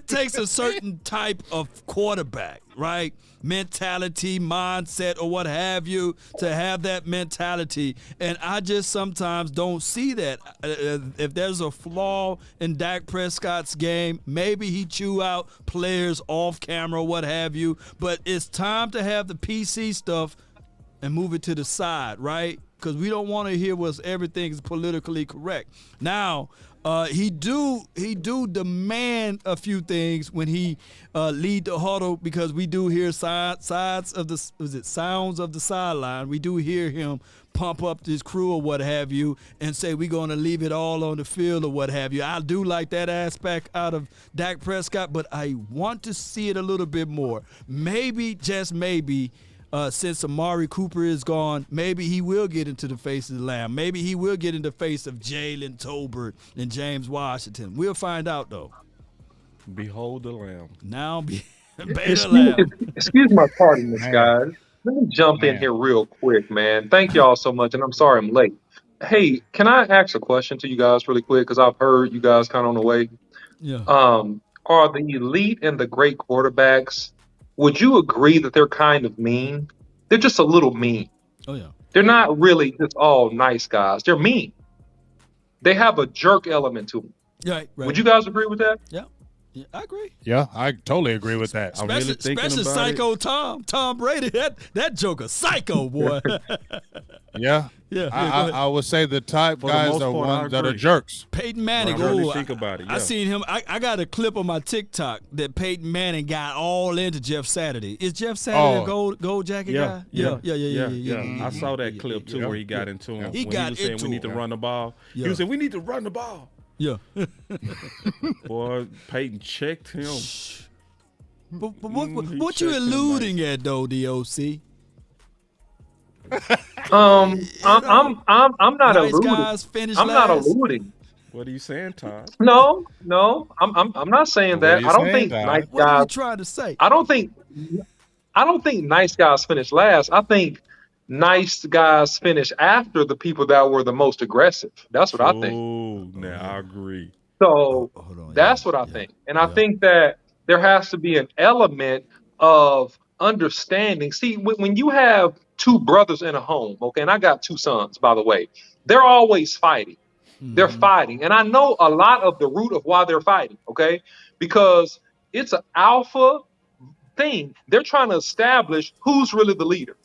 takes a certain type of quarterback, right? Mentality, mindset, or what have you, to have that mentality. And I just sometimes don't see that. If there's a flaw in Dak Prescott's game, maybe he chew out players off camera, what have you. But it's time to have the PC stuff and move it to the side, right? Because we don't want to hear what's everything's politically correct. Now, he do demand a few things when he lead the huddle, because we do hear sounds of the sideline. We do hear him pump up his crew or what have you and say we're going to leave it all on the field or what have you. I do like that aspect out of Dak Prescott, but I want to see it a little bit more. Maybe, just maybe, since Amari Cooper is gone, maybe he will get into the face of the Lamb. Maybe he will get in the face of Jalen Tolbert and James Washington. We'll find out, though. Behold the Lamb. Now, beta Lamb. Excuse my tardiness, guys. Let me jump in here real quick, man. Thank y'all so much, and I'm sorry I'm late. Hey, can I ask a question to you guys really quick? Because I've heard you guys kind of on the way. Yeah. Are the elite and the great quarterbacks, would you agree that they're kind of mean? They're just a little mean. Oh, yeah. They're not really just all nice guys. They're mean. They have a jerk element to them. Right. Would you guys agree with that? Yeah, I agree. Yeah, I totally agree with that. Especially Psycho Tom Brady. That joker, psycho, boy. Yeah. I would say the type guys are ones that are jerks. Peyton Manning. Think about it. Yeah. I seen him. I got a clip on my TikTok that Peyton Manning got all into Jeff Saturday. Is Jeff Saturday a gold jacket guy? Yeah. I saw that clip too where he got into him. He got was saying into we need to run the ball. Yeah. He was saying we need to run the ball. Yeah. Boy, Peyton checked him. But what you alluding at though, DOC? I'm not nice alluding. guys finish I'm last. not alluding. What are you saying, Todd? No, I'm not saying What are that. you I don't saying, think Todd? nice What are you guys. trying to say? I don't think nice guys finish last. I think nice guys finish after the people that were the most aggressive. That's what I think. Oh, now I agree. So Hold on. that's what I think. And I think that there has to be an element of understanding. See, when you have two brothers in a home, okay, and I got two sons, by the way, they're always fighting. They're fighting. And I know a lot of the root of why they're fighting, okay? Because it's an alpha thing. They're trying to establish who's really the leader.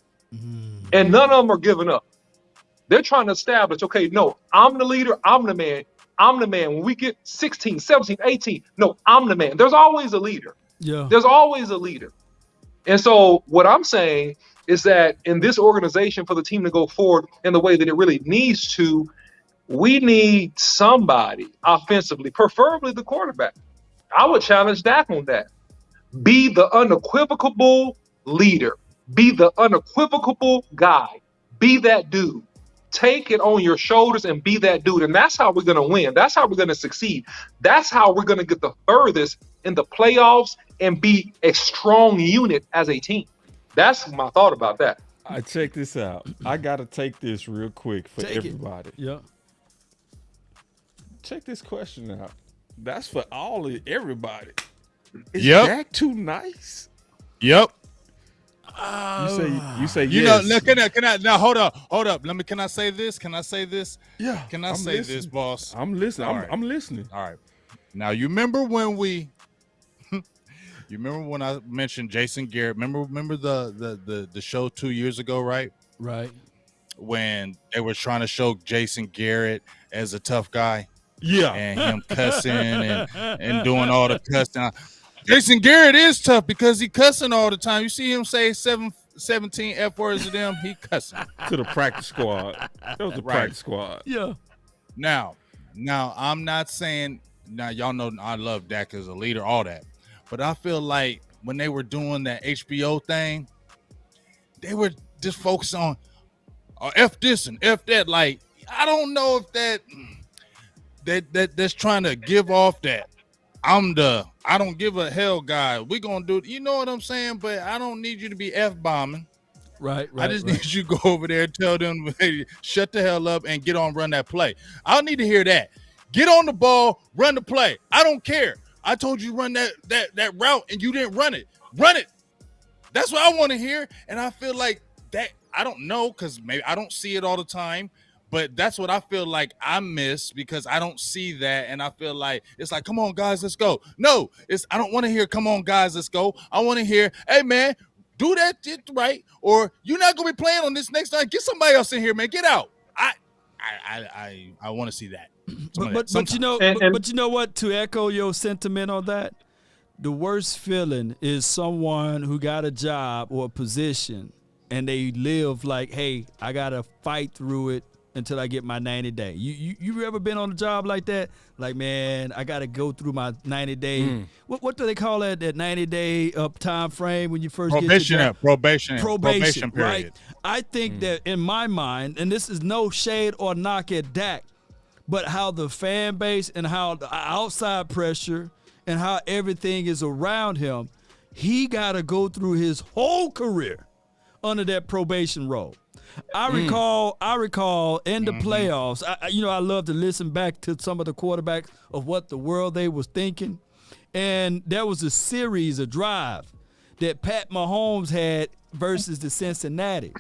And none of them are giving up. They're trying to establish, okay, no, I'm the leader, I'm the man. I'm the man. When we get 16, 17, 18, no, I'm the man. There's always a leader. Yeah. There's always a leader. And so what I'm saying is that in this organization, for the team to go forward in the way that it really needs to, we need somebody offensively, preferably the quarterback. I would challenge Dak on that. Be the unequivocal leader. Be the unequivocal guy. Be that dude. Take it on your shoulders and be that dude. And that's how we're going to win. That's how we're going to succeed. That's how we're going to get the furthest in the playoffs and be a strong unit as a team. That's my thought about that. I check this out. I got to take this real quick for Take it. everybody. Yeah. Check this question out. That's for everybody. Is Yep. Dak too nice? Yep. You say You yes. know, can I now hold up. Can I say this? Can I say this? Yeah. Can I I'm say listening. this, boss? I'm listening. All right. I'm listening. All right. Now you remember when you remember when I mentioned Jason Garrett? Remember the show 2 years ago, right? Right. When they were trying to show Jason Garrett as a tough guy. Yeah. And him cussing and doing all the cussing. Jason Garrett is tough because he cussing all the time. You see him say 17 F words to them, he cussing. To the practice squad. That was the practice squad. Yeah. Now, I'm not saying, now y'all know I love Dak as a leader, all that. But I feel like when they were doing that HBO thing, they were just focused on F this and F that. Like, I don't know if that's trying to give off that I don't give a hell guy. We gonna do it. You know what I'm saying? But I don't need you to be F-bombing. Right. I just need you to go over there and tell them, hey, shut the hell up and get on, run that play. I don't need to hear that. Get on the ball, run the play. I don't care. I told you run that route and you didn't run it. Run it. That's what I want to hear. And I feel like that, I don't know, because maybe I don't see it all the time. But that's what I feel like I miss because I don't see that. And I feel like it's like, come on, guys, let's go. No, I don't want to hear, come on, guys, let's go. I want to hear, hey, man, do that shit right. Or you're not going to be playing on this next night. Get somebody else in here, man. Get out. I want to see that. But you know, but you know what? To echo your sentiment on that, the worst feeling is someone who got a job or a position and they live like, hey, I got to fight through it until I get my 90 day. You ever been on a job like that? Like, man, I got to go through my 90 day. What do they call that 90 day time frame when you first get your job? Probation period. Right? I think that in my mind, and this is no shade or knock at Dak, but how the fan base and how the outside pressure and how everything is around him, he got to go through his whole career under that probation role. I recall in the playoffs, I love to listen back to some of the quarterbacks of what the world they was thinking. And there was a series, a drive that Pat Mahomes had versus the Cincinnati.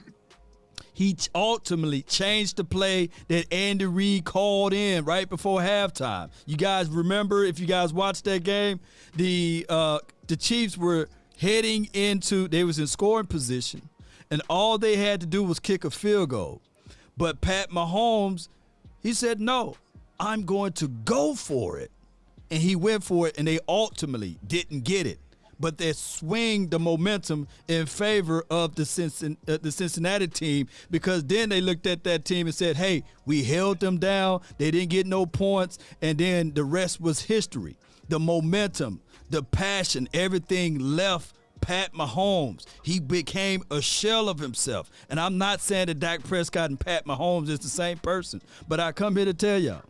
He ultimately changed the play that Andy Reid called in right before halftime. You guys remember, if you guys watched that game, the Chiefs were heading into, they was in scoring position. And all they had to do was kick a field goal. But Pat Mahomes, he said, no, I'm going to go for it. And he went for it, and they ultimately didn't get it. But they swing the momentum in favor of the Cincinnati team, because then they looked at that team and said, hey, we held them down. They didn't get no points, and then the rest was history. The momentum, the passion, everything left Pat Mahomes. He became a shell of himself. And I'm not saying that Dak Prescott and Pat Mahomes is the same person, but I come here to tell y'all,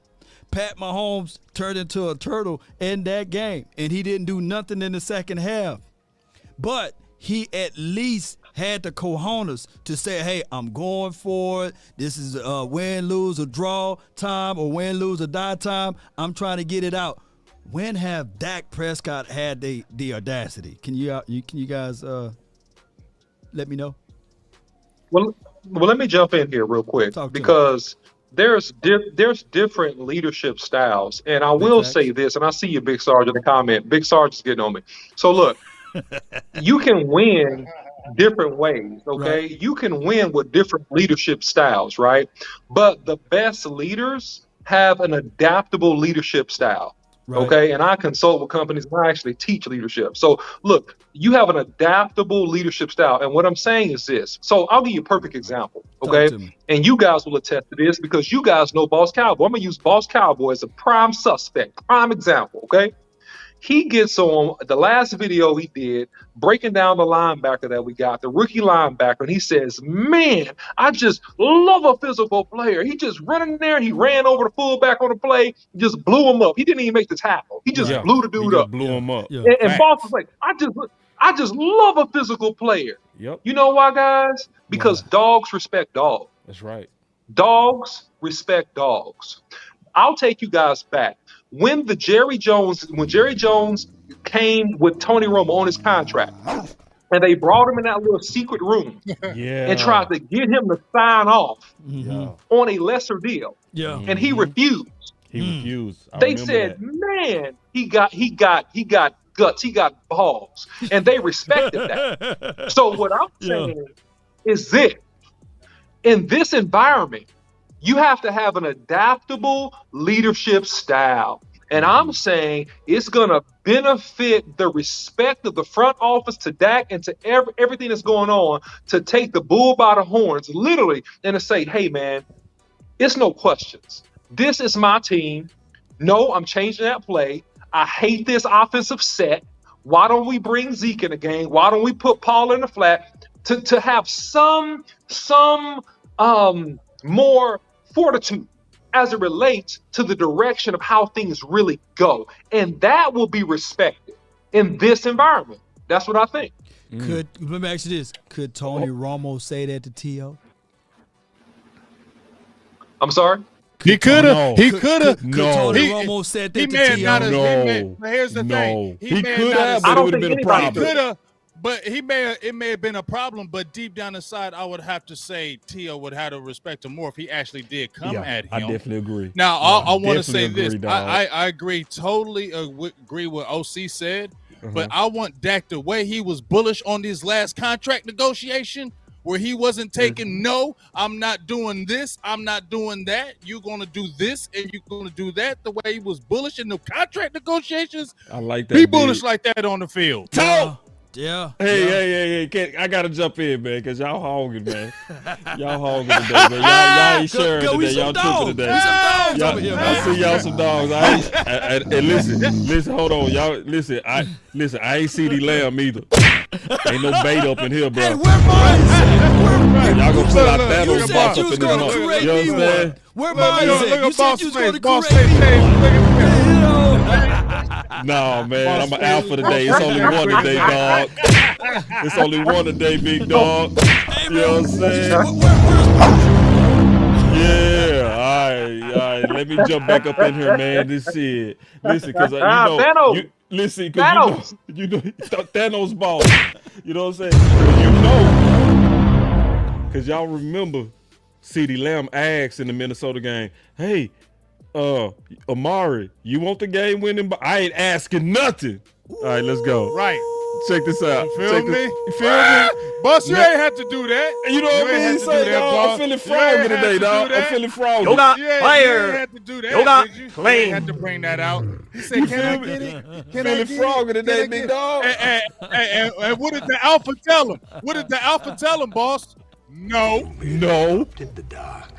Pat Mahomes turned into a turtle in that game, and he didn't do nothing in the second half. But he at least had the cojones to say, hey, I'm going for it. This is a win, lose, or draw time, or win, lose, or die time. I'm trying to get it out. When have Dak Prescott had the audacity? Can you guys let me know? Well, let me jump in here real quick because there's different leadership styles, and I will say this, and I see you, Big Sarge, in the comment. Big Sarge is getting on me. So look, you can win different ways, okay? Right. You can win with different leadership styles, right? But the best leaders have an adaptable leadership style. Right. Okay, and I consult with companies and I actually teach leadership. So look, you have an adaptable leadership style. And what I'm saying is this. So I'll give you a perfect example. Okay. And you guys will attest to this because you guys know Boss Cowboy. I'm gonna use Boss Cowboy as a prime suspect, prime example. Okay. He gets on the last video he did, breaking down the linebacker that we got, the rookie linebacker, and he says, man, I just love a physical player. He just ran in there, he ran over the fullback on the play, just blew him up. He didn't even make the tackle. He just blew the dude up. Blew him up. Yeah. And Boss was like, I just love a physical player. Yep. You know why, guys? Because dogs respect dogs. That's right. Dogs respect dogs. I'll take you guys back. When Jerry Jones came with Tony Romo on his contract, and they brought him in that little secret room and tried to get him to sign off on a lesser deal. Yeah. And he refused. He refused. They said, man, he got guts, he got balls. And they respected that. So what I'm saying is this. In this environment, you have to have an adaptable leadership style. And I'm saying it's going to benefit the respect of the front office to Dak and to everything that's going on to take the bull by the horns, literally, and to say, hey, man, it's no questions. This is my team. No, I'm changing that play. I hate this offensive set. Why don't we bring Zeke in the game? Why don't we put Paul in the flat to have some more fortitude as it relates to the direction of how things really go. And that will be respected in this environment. That's what I think. Let me ask you this. Could Tony Romo say that to T.O.? I'm sorry? He could have. He could have. No. Tony Romo said that to T.O.? But here's the thing. He could have, but it would have been a problem. He could have. But it may have been a problem, but deep down inside, I would have to say T.O. would have to respect him more if he actually did come at him. I definitely agree. Now, I want to say this. I agree, totally agree with OC said, but I want Dak, the way he was bullish on this last contract negotiation, where he wasn't taking no, I'm not doing this, I'm not doing that, you're going to do this, and you're going to do that, the way he was bullish in the contract negotiations. I like that. Be bullish like that on the field. Yeah. Hey, I gotta jump in, man, because y'all hogging, man. Y'all hogging today, man. Y'all ain't sharing today. Y'all tripping today. I see y'all some dogs. And listen, hold on, y'all. Listen, I ain't CeeDee Lamb either. Ain't no bait up in here, bro. Hey, where mine? Y'all gonna pull out Thanos box up in this month. You understand? Where mine is? You said you was going to boss correct me. No, man, I'm an alpha today. It's only one today, dog. It's only one today, big dog. You know what I'm saying? Yeah, all right. Let me jump back up in here, man. This shit. Listen, because you know, Thanos boss. You know what I'm saying? You know, because y'all remember CeeDee Lamb asked in the Minnesota game, hey, Amari, you want the game winning? But I ain't asking nothing. All right, let's go. Right. Check this out. You feel me? You feel me? Boss, you ain't have to do that. You know what I mean? Say, dog, I'm feeling froggy today, dog. I'm feeling froggy. Yoga, player. You ain't have to do that. Yoga, claim. You had to bring that out. He said, can I get it? Feeling froggy today, big dog. And what did the alpha tell him? What did the alpha tell him, boss? No. Did the doc.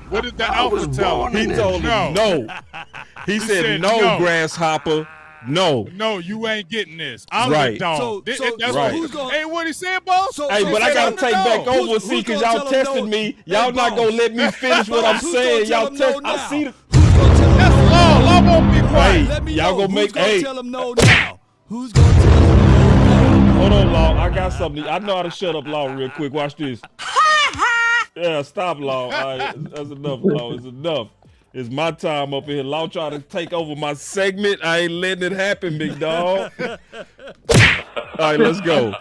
What did the alpha tell him? He told him no. He said no, grasshopper. No, you ain't getting this. I'm right. the dog. That's right. Hey, what he said, boss? Hey, but I gotta take back over, see, because y'all tested me. Y'all not gonna let me finish what I'm saying. Y'all test. I see the. gonna tell him That's no law. now? Law won't be quiet. Let me y'all know. gonna Who's make- gonna hey. tell him no now? Who's gonna tell him no now? Hold on, Law. I got something. I know how to shut up Law real quick. Watch this. Yeah, stop, Law. All right, that's enough, Law. It's enough. It's my time up here. Law trying to take over my segment. I ain't letting it happen, big dog. All right, let's go.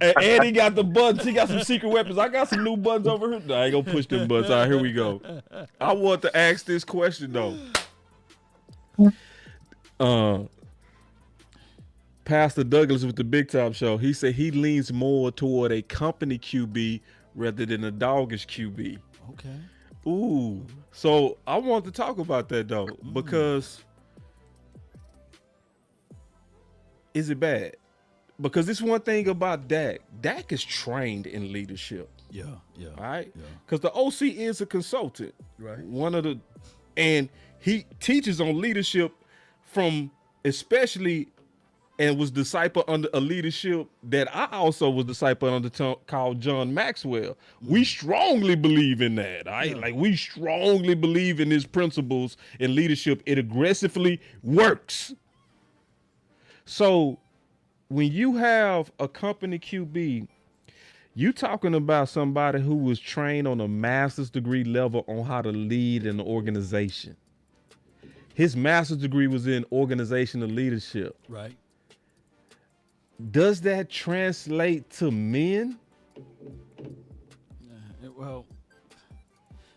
And he got the buttons. He got some secret weapons. I got some new buttons over here. No, I ain't gonna push them buttons. All right, here we go. I want to ask this question though. Pastor Douglas with the Big Time Show. He said he leans more toward a company QB rather than a doggish QB. Okay. Ooh. So I want to talk about that though, because is it bad? Because this one thing about Dak. Dak is trained in leadership. Yeah. All right. Yeah. Because the OC is a consultant. Right. And he teaches on leadership from especially and was disciple under a leadership that I also was disciple under called John Maxwell. We strongly believe in that. Right? Like we strongly believe in his principles in leadership. It aggressively works. So when you have a company QB, you talking about somebody who was trained on a master's degree level on how to lead an organization. His master's degree was in organizational leadership. Right. Does that translate to men? Well,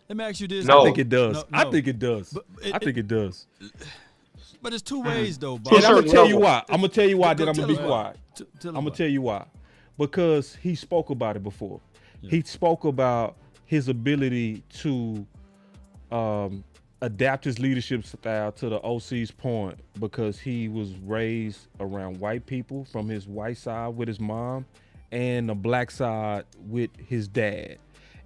let me ask you this. No. I think it does. No. I think it does. But I think it does. But it's two ways though, Bob. And I'm gonna certain tell you level. why. I'm gonna tell you why. Then I'm Tell gonna be us why. quiet. Tell I'm gonna us tell you why. Because he spoke about it before. Yeah. He spoke about his ability to adapt his leadership style to the OC's point, because he was raised around white people from his white side with his mom and the black side with his dad.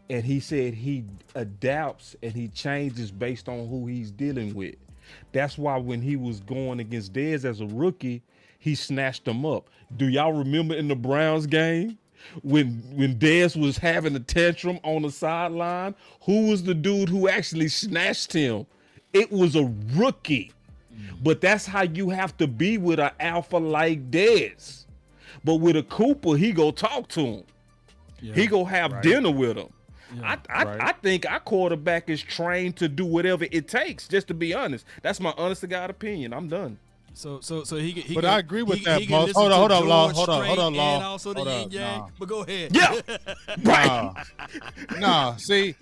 And he said he adapts and he changes based on who he's dealing with. That's why when he was going against Dez as a rookie, he snatched him up. Do y'all remember in the Browns game when Dez was having a tantrum on the sideline? Who was the dude who actually snatched him? It was a rookie. But that's how you have to be with an alpha like Dez. But with a Cooper, he go talk to him. Yeah. He go have dinner with him. Yeah. I think our quarterback is trained to do whatever it takes, just to be honest. That's my honest to God opinion. I'm done. So he But can, I agree with that, he can boss. listen Hold on, to hold on, Law. George Hold on, Strait Law. and also the Hold yin up, yang. nah. But go ahead. Yeah. No, see,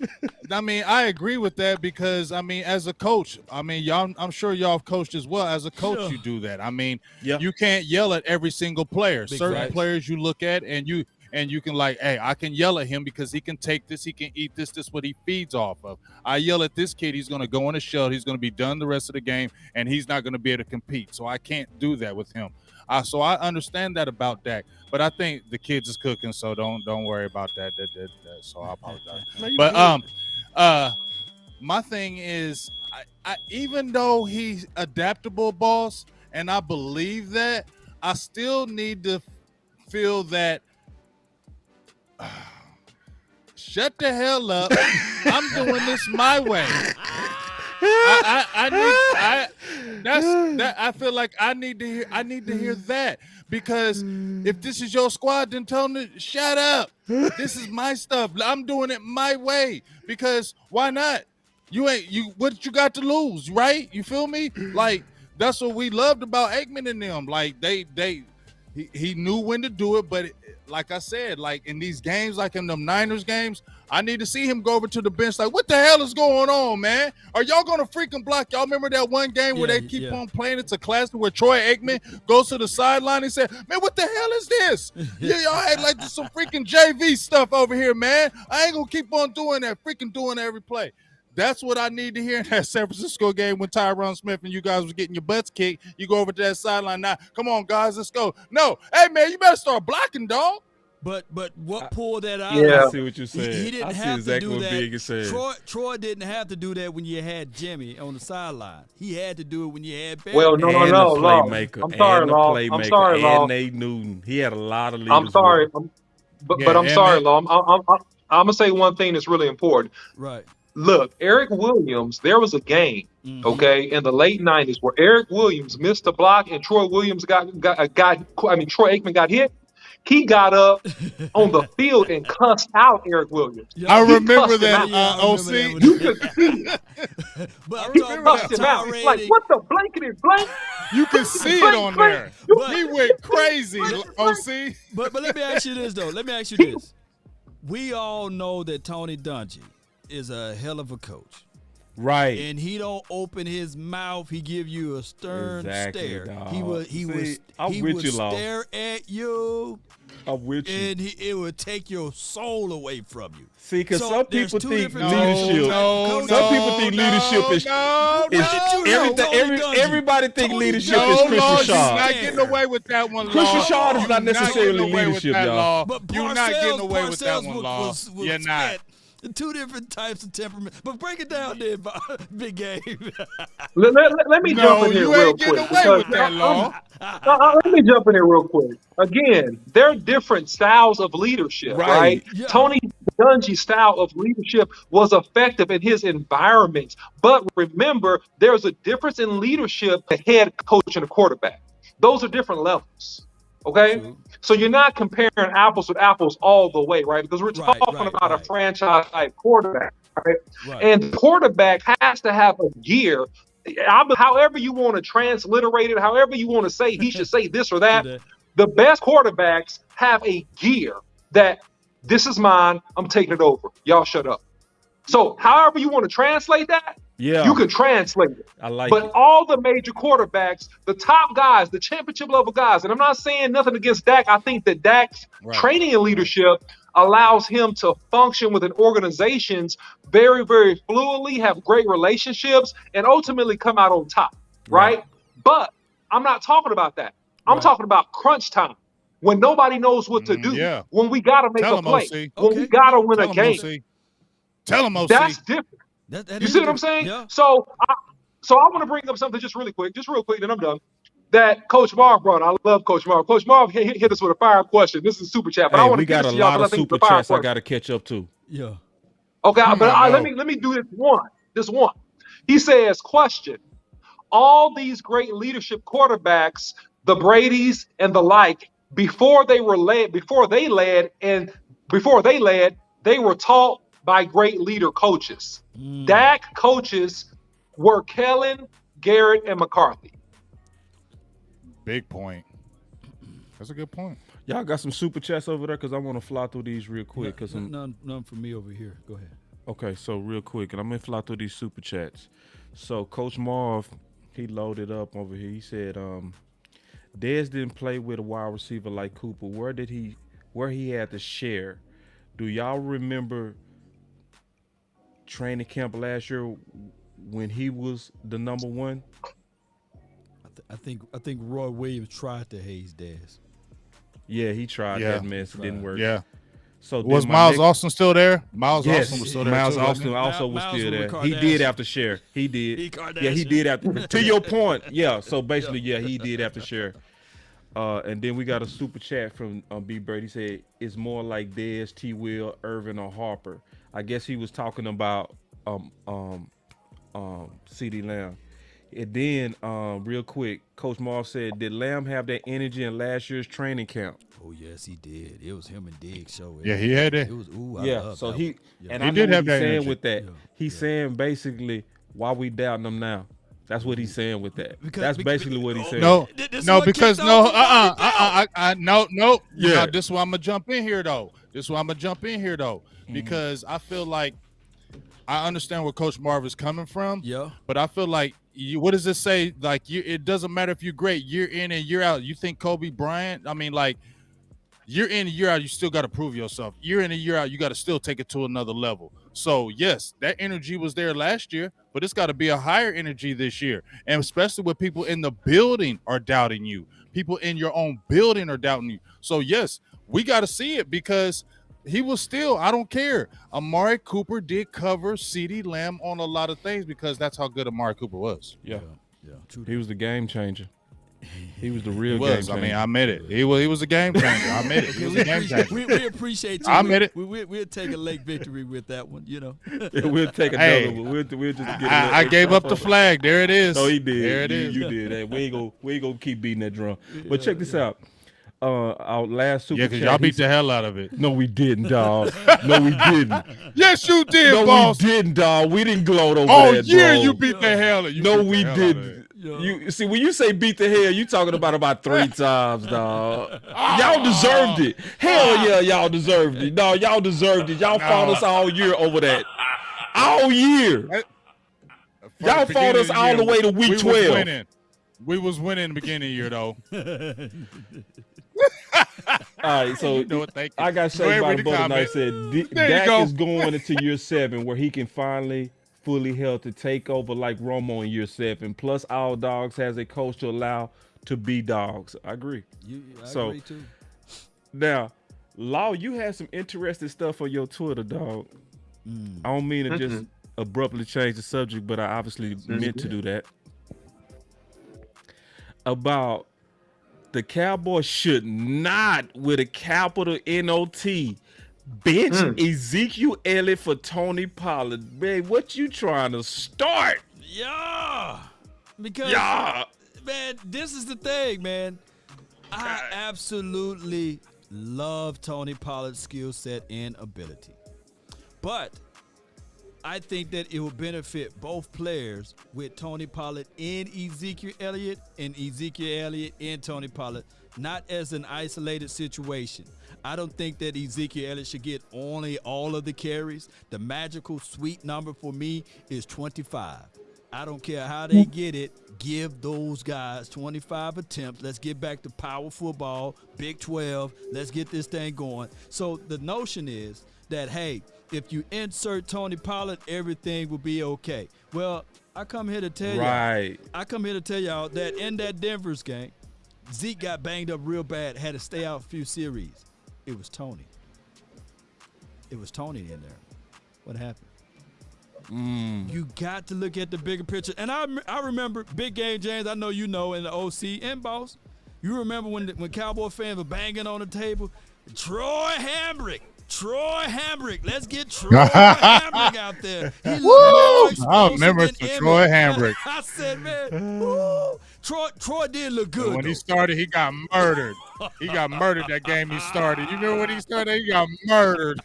I mean, I agree with that because, I mean, as a coach, I mean, y'all, I'm sure y'all have coached as well. As a coach, you do that. I mean, you can't yell at every single player. Certain facts. players you look at and you can like, hey, I can yell at him because he can take this, he can eat this, what he feeds off of. I yell at this kid, he's going to go in a shell, he's going to be done the rest of the game, and he's not going to be able to compete. So I can't do that with him. So I understand that about Dak, but I think the kids is cooking, so don't worry about that. So I apologize. But my thing is, I even though he's adaptable, boss, and I believe that, I still need to feel that. Shut the hell up! I'm doing this my way. I feel like I need to hear that, because if this is your squad, then tell them to shut up. This is my stuff. I'm doing it my way, because why not? What you got to lose, right? You feel me? Like, that's what we loved about Aikman and them. Like he knew when to do it, but like I said, like in these games, like in them Niners games, I need to see him go over to the bench. Like, what the hell is going on, man? Are y'all gonna freaking block? Y'all remember that one game where they keep on playing? It's a classic where Troy Aikman goes to the sideline and said, "Man, what the hell is this? Y'all act like this some freaking JV stuff over here, man. I ain't gonna keep on doing that, freaking doing every play." That's what I need to hear in that San Francisco game when Tyron Smith and you guys was getting your butts kicked. You go over to that sideline now. Come on, guys, let's go. No, hey man, you better start blocking, dog. But what pulled that out? Yeah. I see what you're saying. He didn't I see have exactly to do what that. Big is saying. Troy didn't have to do that when you had Jimmy on the sideline. He had to do it when you had Barry. Well, no, And the Law. playmaker. I'm sorry, and the Law. playmaker. I'm sorry, Law. And Nate Newton. He had a lot of leaders. I'm sorry, with him. but I'm sorry, Law. I'm gonna say one thing that's really important. Right. Look, Eric Williams, there was a game, okay, in the late 90s where Eric Williams missed a block and Troy Aikman got hit. He got up on the field and cussed out Eric Williams. I remember that, OC. You could see it. But He cussed him out. He's like, what the blankety blank? You can see it on there. He went crazy, OC. But let me ask you this, though. Let me ask you this. We all know that Tony Dungy is a hell of a coach. Right. And he don't open his mouth. He give you a stern stare. Dog. He would stare at you. I'm with you. And it would take your soul away from you. See, because So some there's people two think different leadership. Some people think leadership is everything. Everybody think leadership is Lord, Chris you're Rashad. not getting away with that one, Chris Law. Rashad is not You're necessarily getting away with leadership, that, y'all. Law. But You're not getting away with that Parcells one, Law. was You're not. split. Two different types of temperament. But break it down there, Big Game. Let me jump in here real quick. Let me jump in here real quick. Again, there are different styles of leadership, right? Yeah. Tony Dungy's style of leadership was effective in his environment. But remember, there's a difference in leadership, the head coach and a quarterback. Those are different levels. Okay? True. So you're not comparing apples with apples all the way, right? Because we're talking about a franchise-type quarterback, right? And the quarterback has to have a gear. However you want to transliterate it, however you want to say he should say this or that, the best quarterbacks have a gear that this is mine, I'm taking it over. Y'all shut up. So however you want to translate that, you can translate it. I like but it. all the major quarterbacks, the top guys, the championship level guys, and I'm not saying nothing against Dak. I think that Dak's training and leadership allows him to function within organizations very, very fluidly, have great relationships, and ultimately come out on top, right? But I'm not talking about that. I'm talking about crunch time, when nobody knows what to do, when we got to make a play, when we got to win a game. Tell him, OC. That's different. You see what I'm saying? Yeah. So I want to bring up something just real quick, then I'm done. That Coach Marv brought. I love Coach Marv. Coach Marv hit us with a fire question. This is super chat, but I want to got a lot of super chats I got to catch up to. Yeah. Okay, let me do this one. He says, question: all these great leadership quarterbacks, the Bradys and the like, before they led, they were taught by great leader coaches. Dak coaches were Kellen, Garrett, and McCarthy. Big point. That's a good point. Y'all got some super chats over there? Because I want to fly through these real quick. None for me over here. Go ahead. Okay, so real quick, and I'm going to fly through these super chats. So Coach Marv, he loaded up over here. He said, Dez didn't play with a wide receiver like Cooper. Where he had to share. Do y'all remember training camp last year when he was the number one? I think Roy Williams tried to haze Dez. Yeah, he tried that mess. It didn't work. Yeah. So was Miles Austin still there? Austin was still there. Miles too, Austin also was still there. He did after share. He did. He did after. To your point, yeah. So basically, he did after share. And then we got a super chat from B. Bird. He said it's more like Dez, T. Will, Irvin, or Harper. I guess he was talking about CeeDee Lamb. And then real quick, Coach Marv said, did Lamb have that energy in last year's training camp? Oh yes, he did. It was him and Diggs show. Yeah, he had it. It was So he and he I did know have what he's that saying energy. with that. He's saying basically why we doubting him now. That's what he's saying with that. That's basically what he's saying. No. No. This is why I'm gonna jump in here though. Because I feel like I understand where Coach Marv is coming from. Yeah. But I feel like what does this say? Like it doesn't matter if you're great year in and year out. You think Kobe Bryant? I mean, like year in and year out, you still got to prove yourself. Year in and year out, you got to still take it to another level. So yes, that energy was there last year, but it's got to be a higher energy this year. And especially with people in the building are doubting you. People in your own building are doubting you. So yes, we got to see it because he was still, I don't care. Amari Cooper did cover CeeDee Lamb on a lot of things because that's how good Amari Cooper was. Yeah. He was the game changer. He was the real He game was. changer. I mean, I admit it. He was a game changer. I admit it. He was a game changer. We appreciate you. I admit it. We'll take a late victory with that one, you know. Yeah, we'll take another Hey, one. We'll just get I gave up the flag. There it is. No, he did. There it you, is. You did. Hey, we ain't gonna keep beating that drum. But check this out. Our last super Yeah, because chat. y'all beat the hell out of it. No, we didn't, dog. No, we didn't. Yes, you did, No, boss. we didn't, dog. We didn't gloat over Oh, that, yeah, bro. you beat the hell out of it. No, we didn't. You see, when you say beat the hell, you talking about 3 times, dog. Y'all deserved it. Hell yeah, y'all deserved it. No, y'all deserved it. Y'all fought us all year over that. All year. Y'all fought us all the way to week 12. We was winning in the beginning of the year, though. All right, so You know what, thank you. I got Go saved ahead by with the the button. I comment. said There you Dak go. is going into year 7 where he can finally fully healthy take over like Romo in year 7. Plus, all dogs has a coach to allow to be dogs. I agree. I agree too. Now, Law, you had some interesting stuff on your Twitter, dog. I don't mean to just abruptly change the subject, but I obviously meant to do that. About the Cowboys should not, with a capital NOT, bench Ezekiel Elliott for Tony Pollard. Man, what you trying to start? Yeah. Because, man, this is the thing, man. I absolutely love Tony Pollard's skill set and ability. But I think that it will benefit both players with Tony Pollard and Ezekiel Elliott and Tony Pollard, not as an isolated situation. I don't think that Ezekiel Elliott should get only all of the carries. The magical sweet number for me is 25. I don't care how they get it. Give those guys 25 attempts. Let's get back to power football, Big 12. Let's get this thing going. So the notion is that, hey, if you insert Tony Pollard, everything will be okay. Well, I come here to tell y'all that in that Denver's game, Zeke got banged up real bad, had to stay out a few series. It was Tony. It was Tony in there. What happened? You got to look at the bigger picture. And I remember Big Game James, I know you know, in the OC and Boss. You remember when Cowboy fans were banging on the table? Troy Hambrick. Let's get Troy Hambrick out there. He looked more I remember explosive than Troy Emmett. Hambrick. I said, man, woo. Troy did look good. When though. he started, he got murdered. He got murdered that game he started. You remember when he started? He got murdered.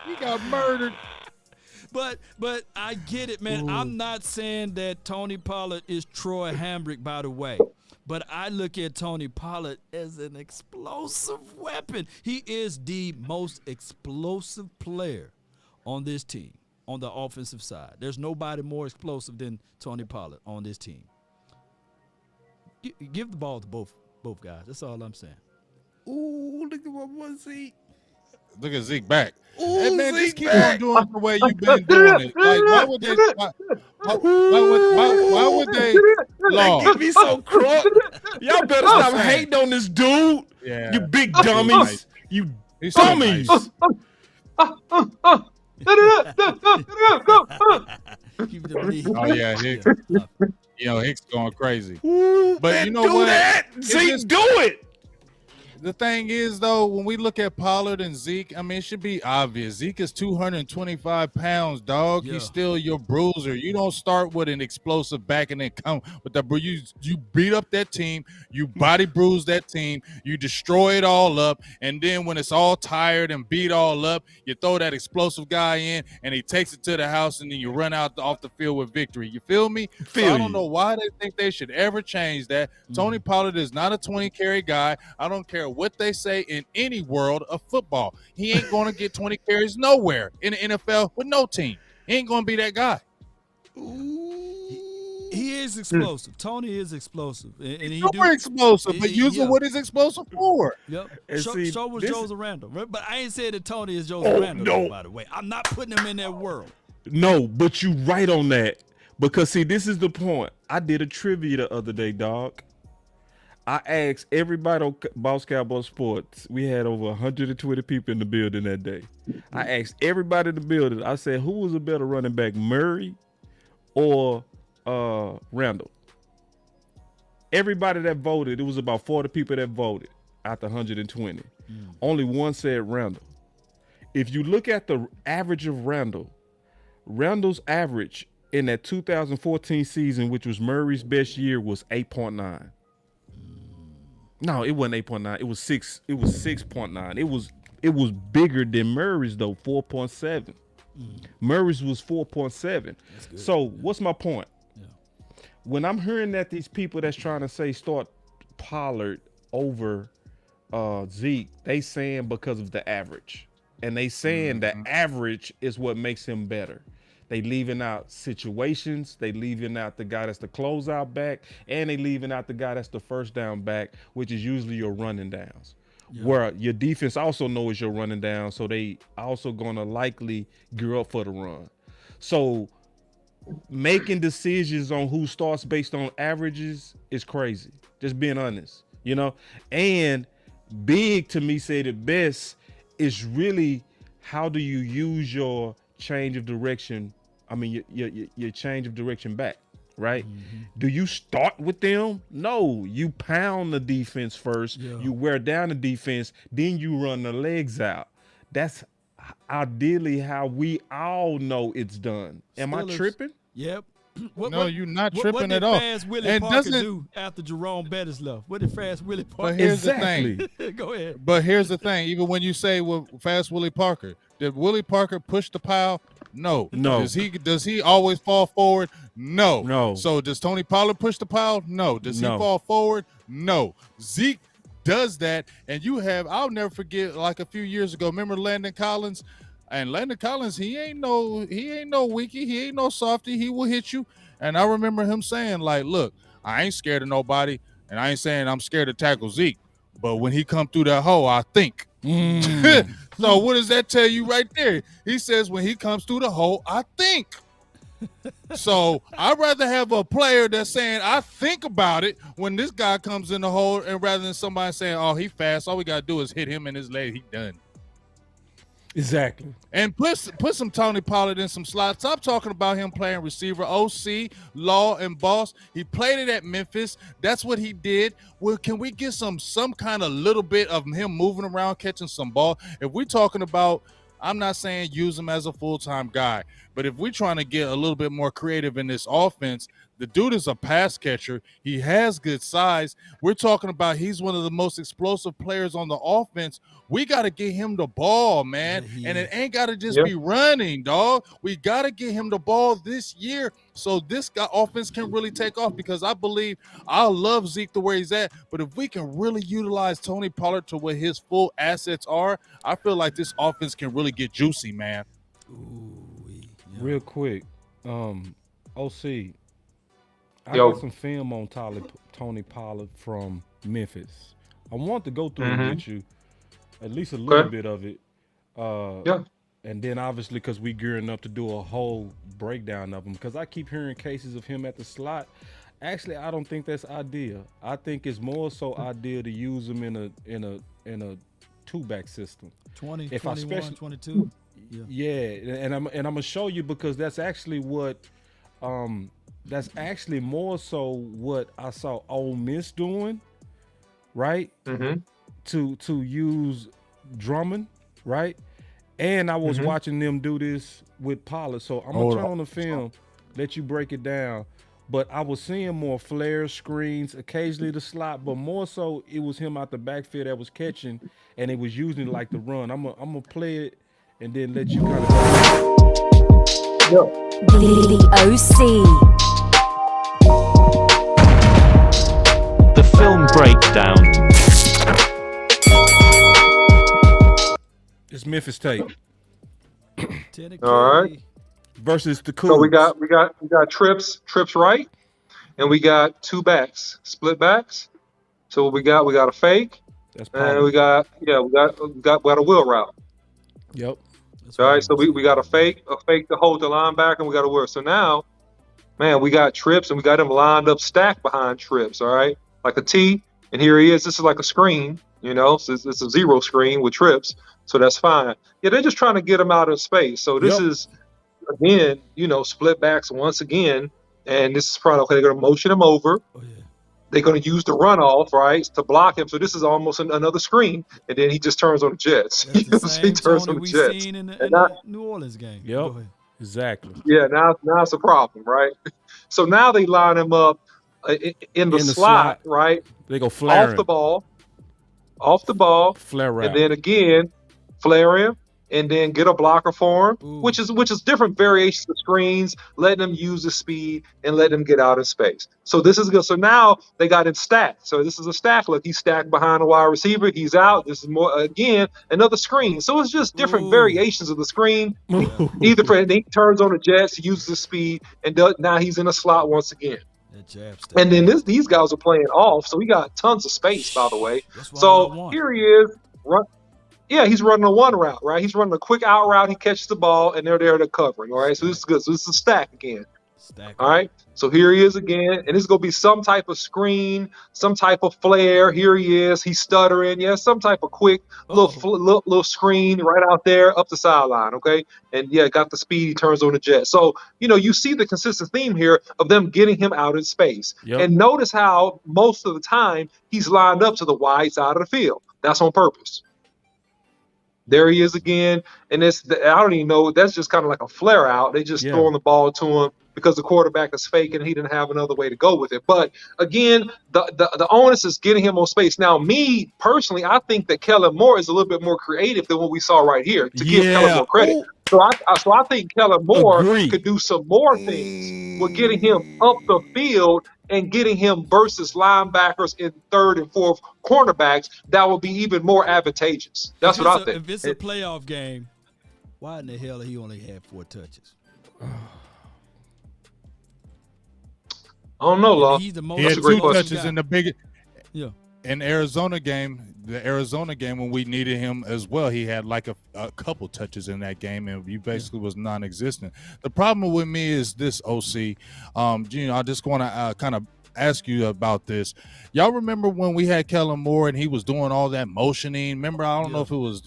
He got murdered. But I get it, man. Ooh. I'm not saying that Tony Pollard is Troy Hambrick, by the way. But I look at Tony Pollard as an explosive weapon. He is the most explosive player on this team, on the offensive side. There's nobody more explosive than Tony Pollard on this team. Give the ball to both guys. That's all I'm saying. Ooh, look at my boy Zeke. Look at Zeke back. Ooh, Hey, man, just Zeke keep back. on doing it the way you've been doing it. Like, why would they? Why would they? Law. Get me so crunk. Y'all better stop hating on this dude. Yeah. You big dummies. You He's so dummies. nice. Oh yeah, Hicks going crazy. Ooh, But man, you know do what? that. It's Zeke, just- do it. The thing is, though, when we look at Pollard and Zeke, I mean, it should be obvious. Zeke is 225 pounds, dog. Yeah. He's still your bruiser. You don't start with an explosive back and then come with the you beat up that team, you body bruise that team, you destroy it all up, and then when it's all tired and beat all up, you throw that explosive guy in, and he takes it to the house, and then you run out off the field with victory. You feel me? So I don't know why they think they should ever change that. Tony Pollard is not a 20-carry guy. I don't care what they say in any world of football. He ain't going to get 20 carries nowhere in the NFL with no team. He ain't going to be that guy. He is explosive. Tony is explosive. And he Super explosive, but using what is explosive for. Yep. And So see, was this- Joseph Randall. But I ain't saying that Tony is Joseph Randall, though, by the way. I'm not putting him in that world. No, but you right on that. Because see, this is the point. I did a trivia the other day, dog. I asked everybody on Boss Cowboy Sports. We had over 120 people in the building that day. I asked everybody in the building. I said, who was a better running back, Murray or Randall. Everybody that voted, it was about 40 people that voted out the 120. Only one said Randall. If you look at the average of Randall's average in that 2014 season, which was Murray's best year, was 8.9. No, it wasn't 8.9. It was 6. It was 6.9. It was bigger than Murray's though, 4.7. Murray's was 4.7. So what's my point? Yeah. When I'm hearing that these people that's trying to say start Pollard over Zeke, they saying because of the average. And they saying the average is what makes him better. They leaving out situations. They leaving out the guy that's the closeout back, and they leaving out the guy that's the first down back, which is usually your running downs. Yeah. Where your defense also knows you're running down, so they also gonna likely gear up for the run. So making decisions on who starts based on averages is crazy. Just being honest, you know. And Big to me said it best. Is really how do you use your change of direction? I mean, your change of direction back, right? Do you start with them? No, you pound the defense first. Yeah. You wear down the defense, then you run the legs out. That's ideally how we all know it's done. Am I tripping? Yep. No, you're not tripping at all. What did Fast Willie Parker do after Jerome Bettis left? What did Fast Willie Parker do? But here's the thing. Go ahead. But here's the thing. Even when you say Fast Willie Parker, did Willie Parker push the pile? No. Does he always fall forward? No. So does Tony Pollard push the pile? No. Does he fall forward? No. Zeke does that, and I'll never forget, like a few years ago, remember Landon Collins? And Landon Collins, he ain't no weakie, he ain't no softy, he will hit you. And I remember him saying, like, look, I ain't scared of nobody, and I ain't saying I'm scared to tackle Zeke, but when he come through that hole, I think. So what does that tell you right there? He says when he comes through the hole, I think. So I'd rather have a player that's saying I think about it when this guy comes in the hole, and rather than somebody saying, oh, he fast, all we got to do is hit him in his leg, he done. Exactly. And put some Tony Pollard in some slots. Stop talking about him playing receiver. OC, Law, and Boss. He played it at Memphis. That's what he did. Well, can we get some kind of little bit of him moving around, catching some ball? If we're talking about, I'm not saying use him as a full-time guy, but if we're trying to get a little bit more creative in this offense, the dude is a pass catcher. He has good size. We're talking about he's one of the most explosive players on the offense. We got to get him the ball, man. And it ain't got to just be running, dog. We got to get him the ball this year so this guy offense can really take off, because I believe I love Zeke the way he's at, but if we can really utilize Tony Pollard to what his full assets are, I feel like this offense can really get juicy, man. Real quick, OC, I got some film on Tony Pollard from Memphis. I want to go through and get you at least a little bit of it. And then obviously, because we gearing up to do a whole breakdown of him, because I keep hearing cases of him at the slot. Actually, I don't think that's ideal. I think it's more so ideal to use him in a two-back system. 20, 21, 22. Yeah, and I'm gonna show you, because that's actually what that's actually more so what I saw Ole Miss doing, right? To use Drummond, right? And I was watching them do this with Pollard. So I'm gonna turn on the film, let you break it down. But I was seeing more flare screens, occasionally the slot, but more so it was him out the backfield that was catching, and it was using it like the run. I'm gonna play it and then let you kind of. The OC. The film breakdown. It's Memphis tape. All right. Versus the Cougs. So we got trips right, and we got two backs, split backs. So we got a fake, and we got a wheel route. Yep. All right. So we got a fake to hold the linebacker, and we got a wheel. So now, man, we got trips, and we got him lined up, stacked behind trips. All right, like a T, and here he is. This is like a screen, So it's a zero screen with trips. So that's fine. Yeah, they're just trying to get him out of space. So this is, again, split backs once again. And this is probably okay. They're going to motion him over. Oh yeah. They're going to use the runoff, right, to block him. So this is almost another screen, and then he just turns on the Jets. That's the same He turns Tony on the we Jets. seen in And the now, New Orleans game. Yep. Go ahead. Exactly. yeah, now it's a problem, right? So now they line him up in the slot, right? They go flaring. Off the ball, flare route, and then again flare him, and then get a blocker for him, which is different variations of screens, letting them use the speed and letting them get out of space. So this is good. So now they got him stacked. So this is a stack look. He's stacked behind a wide receiver. He's out. This is more again another screen. So it's just different variations of the screen. Either he turns on the Jets, uses the speed, and now he's in a slot once again. And then these guys are playing off, so he got tons of space, by the way. So here he is. Yeah, he's running a one route, right? He's running a quick out route. He catches the ball, and they're there to covering, all right? So this is good. So this is a stack again. All right? So here he is again, and it's going to be some type of screen, some type of flare. Here he is. He's stuttering. Yeah, some type of quick little screen right out there up the sideline, okay? And, yeah, got the speed. He turns on the jet. So, you see the consistent theme here of them getting him out in space. Yep. And notice how most of the time he's lined up to the wide side of the field. That's on purpose. There he is again, and I don't even know. That's just kind of like a flare out. They just throwing the ball to him because the quarterback is fake and he didn't have another way to go with it. But again, the onus is getting him on space. Now, me personally, I think that Kellen Moore is a little bit more creative than what we saw right here. To give Kellen Moore credit. Ooh. So I think Kellen Moore could do some more things with getting him up the field and getting him versus linebackers in third and fourth cornerbacks. That would be even more advantageous. That's what I think. If it's a playoff game, why in the hell he only had 4 touches? I don't know, Law. He had 2 touches in the big in Arizona game. The Arizona game when we needed him as well, he had like a couple touches in that game, and he basically was non-existent. The problem with me is this, OC. I just want to kind of ask you about this. Y'all remember when we had Kellen Moore and he was doing all that motioning? Remember, I don't know if it was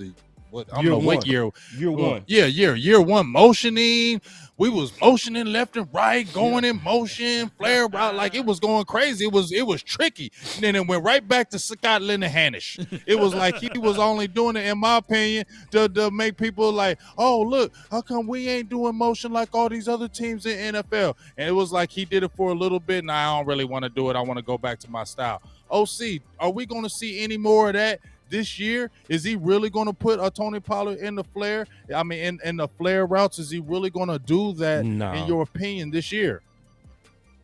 what year. Year one. Yeah, year one motioning. We was motioning left and right, going in motion, flare route, like it was going crazy. It was tricky. And then it went right back to Scott Linehan-ish. It was like he was only doing it, in my opinion, to make people like, oh, look, how come we ain't doing motion like all these other teams in NFL? And it was like he did it for a little bit, and I don't really want to do it. I want to go back to my style. OC, are we going to see any more of that this year? Is he really going to put a Tony Pollard in the flare? I mean, in the flare routes, is he really going to do that, in your opinion, this year?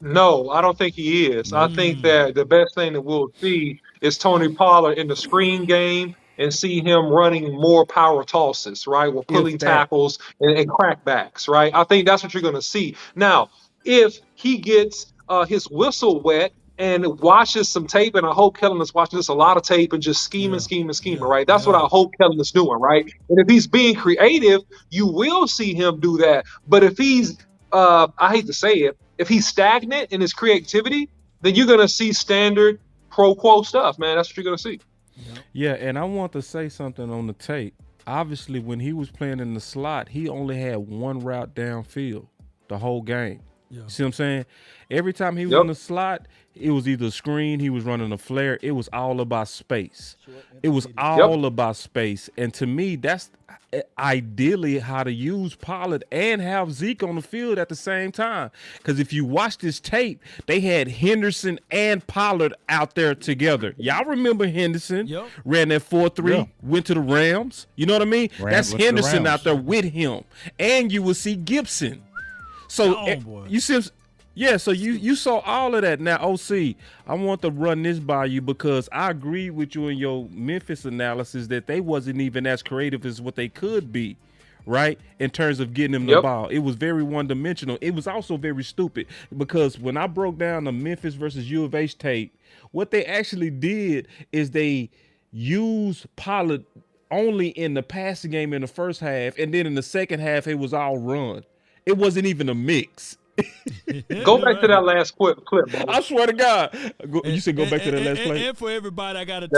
No, I don't think he is. I think that the best thing that we'll see is Tony Pollard in the screen game and see him running more power tosses, right? With pulling tackles and crackbacks, right? I think that's what you're going to see. Now, if he gets his whistle wet and watches some tape, and I hope Kellen is watching this a lot of tape and just scheming, right? That's what I hope Kellen is doing, right? And if he's being creative, you will see him do that. But if he's, I hate to say it, if he's stagnant in his creativity, then you're going to see standard pro quo stuff, man. That's what you're going to see. Yeah, and I want to say something on the tape. Obviously, when he was playing in the slot, he only had one route downfield the whole game. You see what I'm saying? Every time he was in the slot, it was either a screen, he was running a flare. It was all about space. It was all about space. And to me, that's ideally how to use Pollard and have Zeke on the field at the same time. Because if you watch this tape, they had Henderson and Pollard out there together. Y'all remember Henderson ran that 4-3, went to the Rams. You know what I mean? That's Henderson out there with him. And you will see Gibson. So you see, so you saw all of that. Now, OC, I want to run this by you because I agree with you in your Memphis analysis that they wasn't even as creative as what they could be, right? In terms of getting him the ball. It was very one-dimensional. It was also very stupid because when I broke down the Memphis versus U of H tape, what they actually did is they used Pollard only in the passing game in the first half, and then in the second half, it was all run. It wasn't even a mix. Go back to that last clip. Bro. I swear to God. You said go back to that last play. And for everybody, I gotta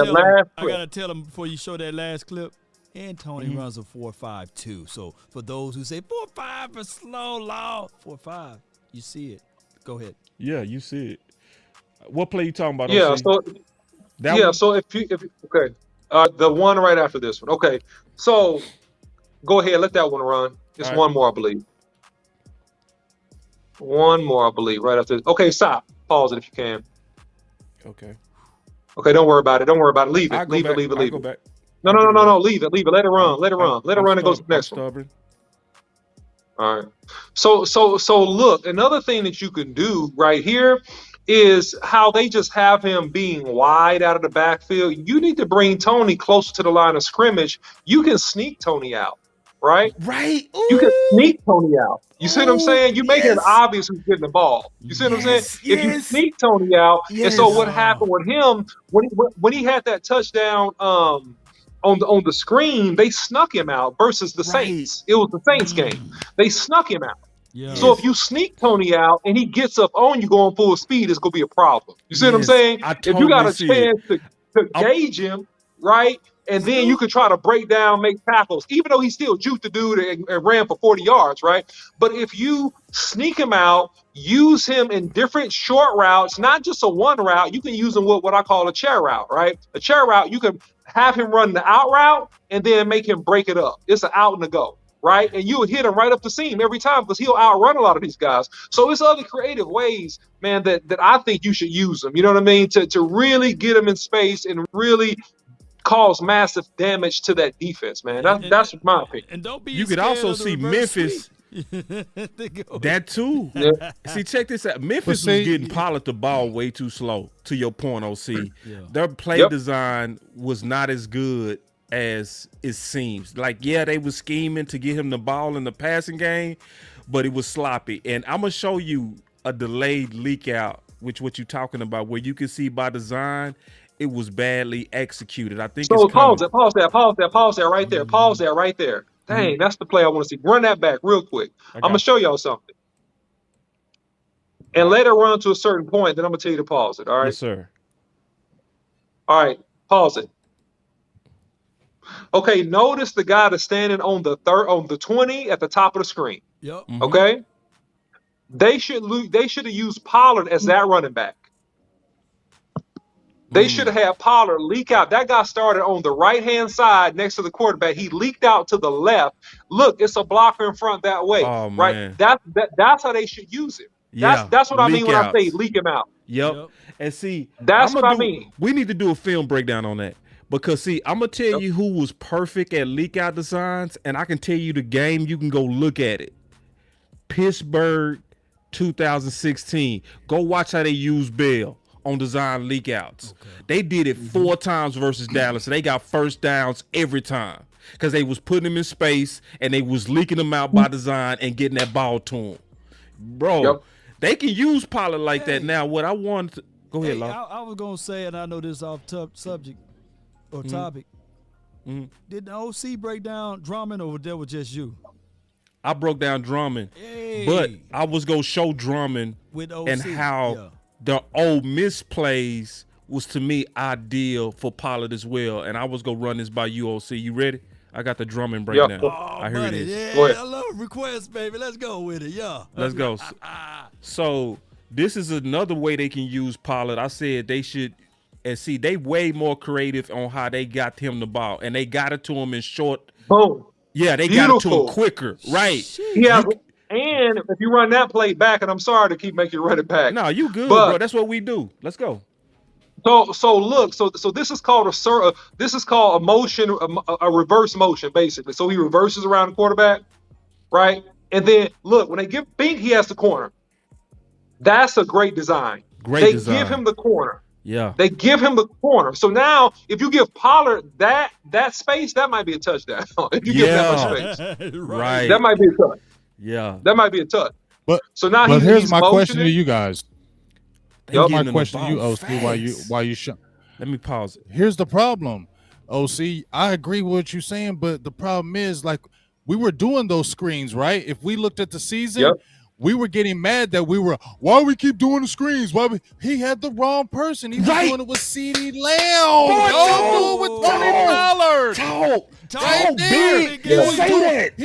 tell them before you show that last clip. And Tony runs a 4.5 too. So for those who say 4.5 is slow, Law, 4.5, you see it. Go ahead. Yeah, you see it. What play you talking about? Yeah. OC? So That yeah. one? So if okay, the one right after this one. Okay. So go ahead. Let that one run. It's All right. one more, I believe. One more, I believe. Right after. Okay. Stop. Pause it if you can. Okay. Okay. Don't worry about it. Don't worry about it. Leave I'll it. go Leave back. it. Leave it. I'll Leave go it. back. No. I'll No. give No. it No. up. No. Leave it. Leave it. Let it run. Let it run. Let it run and go to the I'm next one. stubborn. All right. So look, another thing that you can do right here is how they just have him being wide out of the backfield. You need to bring Tony closer to the line of scrimmage. You can sneak Tony out, right? Right. You can Ooh. sneak Tony out. You see what I'm saying? You make it Yes. obvious who's getting the ball. You see what I'm saying? If you sneak Tony out, and so what happened with him when he had that touchdown on the screen, they snuck him out versus the Saints. It was the Saints game. They snuck him out. Yeah. So if you sneak Tony out and he gets up on you going full speed, it's gonna be a problem. You see what I'm saying? I If you got totally a see chance to gauge him, right? And then you can try to break down, make tackles, even though he still juked the dude and ran for 40 yards, right? But if you sneak him out, use him in different short routes, not just a one route, you can use him with what I call a chair route, right? A chair route, you can have him run the out route and then make him break it up. It's an out and a go, right? And you'll hit him right up the seam every time because he'll outrun a lot of these guys. So it's other creative ways, man, that I think you should use them. You know what I mean? To really get him in space and really cause massive damage to that defense, man. That's my opinion. And don't be You could scared also of the see reverse Memphis. sweep. That too. Yeah. See, check this out. Memphis was getting Pollard the ball way too slow. To your point, OC, their play design was not as good as it seems. Like, yeah, they were scheming to get him the ball in the passing game, but it was sloppy. And I'm gonna show you a delayed leak out, which what you're talking about, where you can see by design it was badly executed. I think so it's coming. pause that right there. Pause that right there. Dang, that's the play I want to see. Run that back real quick. I'm gonna show y'all something. And let it run to a certain point, then I'm gonna tell you to pause it. All right. Yes, sir. All right, pause it. Okay, notice the guy that's standing on the 20 at the top of the screen. Yep. Okay. They should have used Pollard as that running back. They should have had Pollard leak out. That guy started on the right-hand side next to the quarterback. He leaked out to the left. Look, it's a blocker in front that way. Oh, right? man. That's how they should use him. That's what I mean when I say leak him out. Yep. And see, that's what I mean. We need to do a film breakdown on that. Because, see, I'm going to tell you who was perfect at leak out designs, and I can tell you the game. You can go look at it. Pittsburgh 2016. Go watch how they use Bell on design leak outs. Okay. They did it 4 times versus Dallas, and they got first downs every time because they was putting them in space, and they was leaking them out by design and getting that ball to them. Bro, they can use Pollard like that. Now, what I wanted to... Go ahead, Law. I was going to say, and I know this is off subject or topic. Did the OC break down Drummond, or that was just you? I broke down Drummond, but I was going to show Drummond with OC, and how the old misplays was, to me, ideal for Pollard as well. And I was going to run this by you, OC. You ready? I got the Drummond breakdown. Oh, I heard it. Yeah, I love requests, baby. Let's go with it, Let's go. So this is another way they can use Pollard. I said they should, and see, they way more creative on how they got him the ball. And they got it to him in short. Boom. Yeah, they got it to him quicker. Right. Yeah. And if you run that play back, and I'm sorry to keep making you run it back. No, you good, bro. That's what we do. Let's go. So look, so this is called a motion, a reverse motion, basically. So he reverses around the quarterback, right? And then look, when they give Bink, he has the corner. That's a great design. They give him the corner. Yeah. They give him the corner. So now, if you give Pollard that space, that might be a touchdown. If you give that much space, right? That might be a touch. Yeah, that might be a touch. But so now, here's my question to you guys. Here's my question to you, OC. Why you show? Let me pause it. Here's the problem, OC. I agree with what you're saying, but the problem is, like, we were doing those screens, right? If we looked at the season, we were getting mad that why we keep doing the screens? He had the wrong person. He was doing it with CeeDee Lamb. Don't do it with Tony Pollard. Talk big. He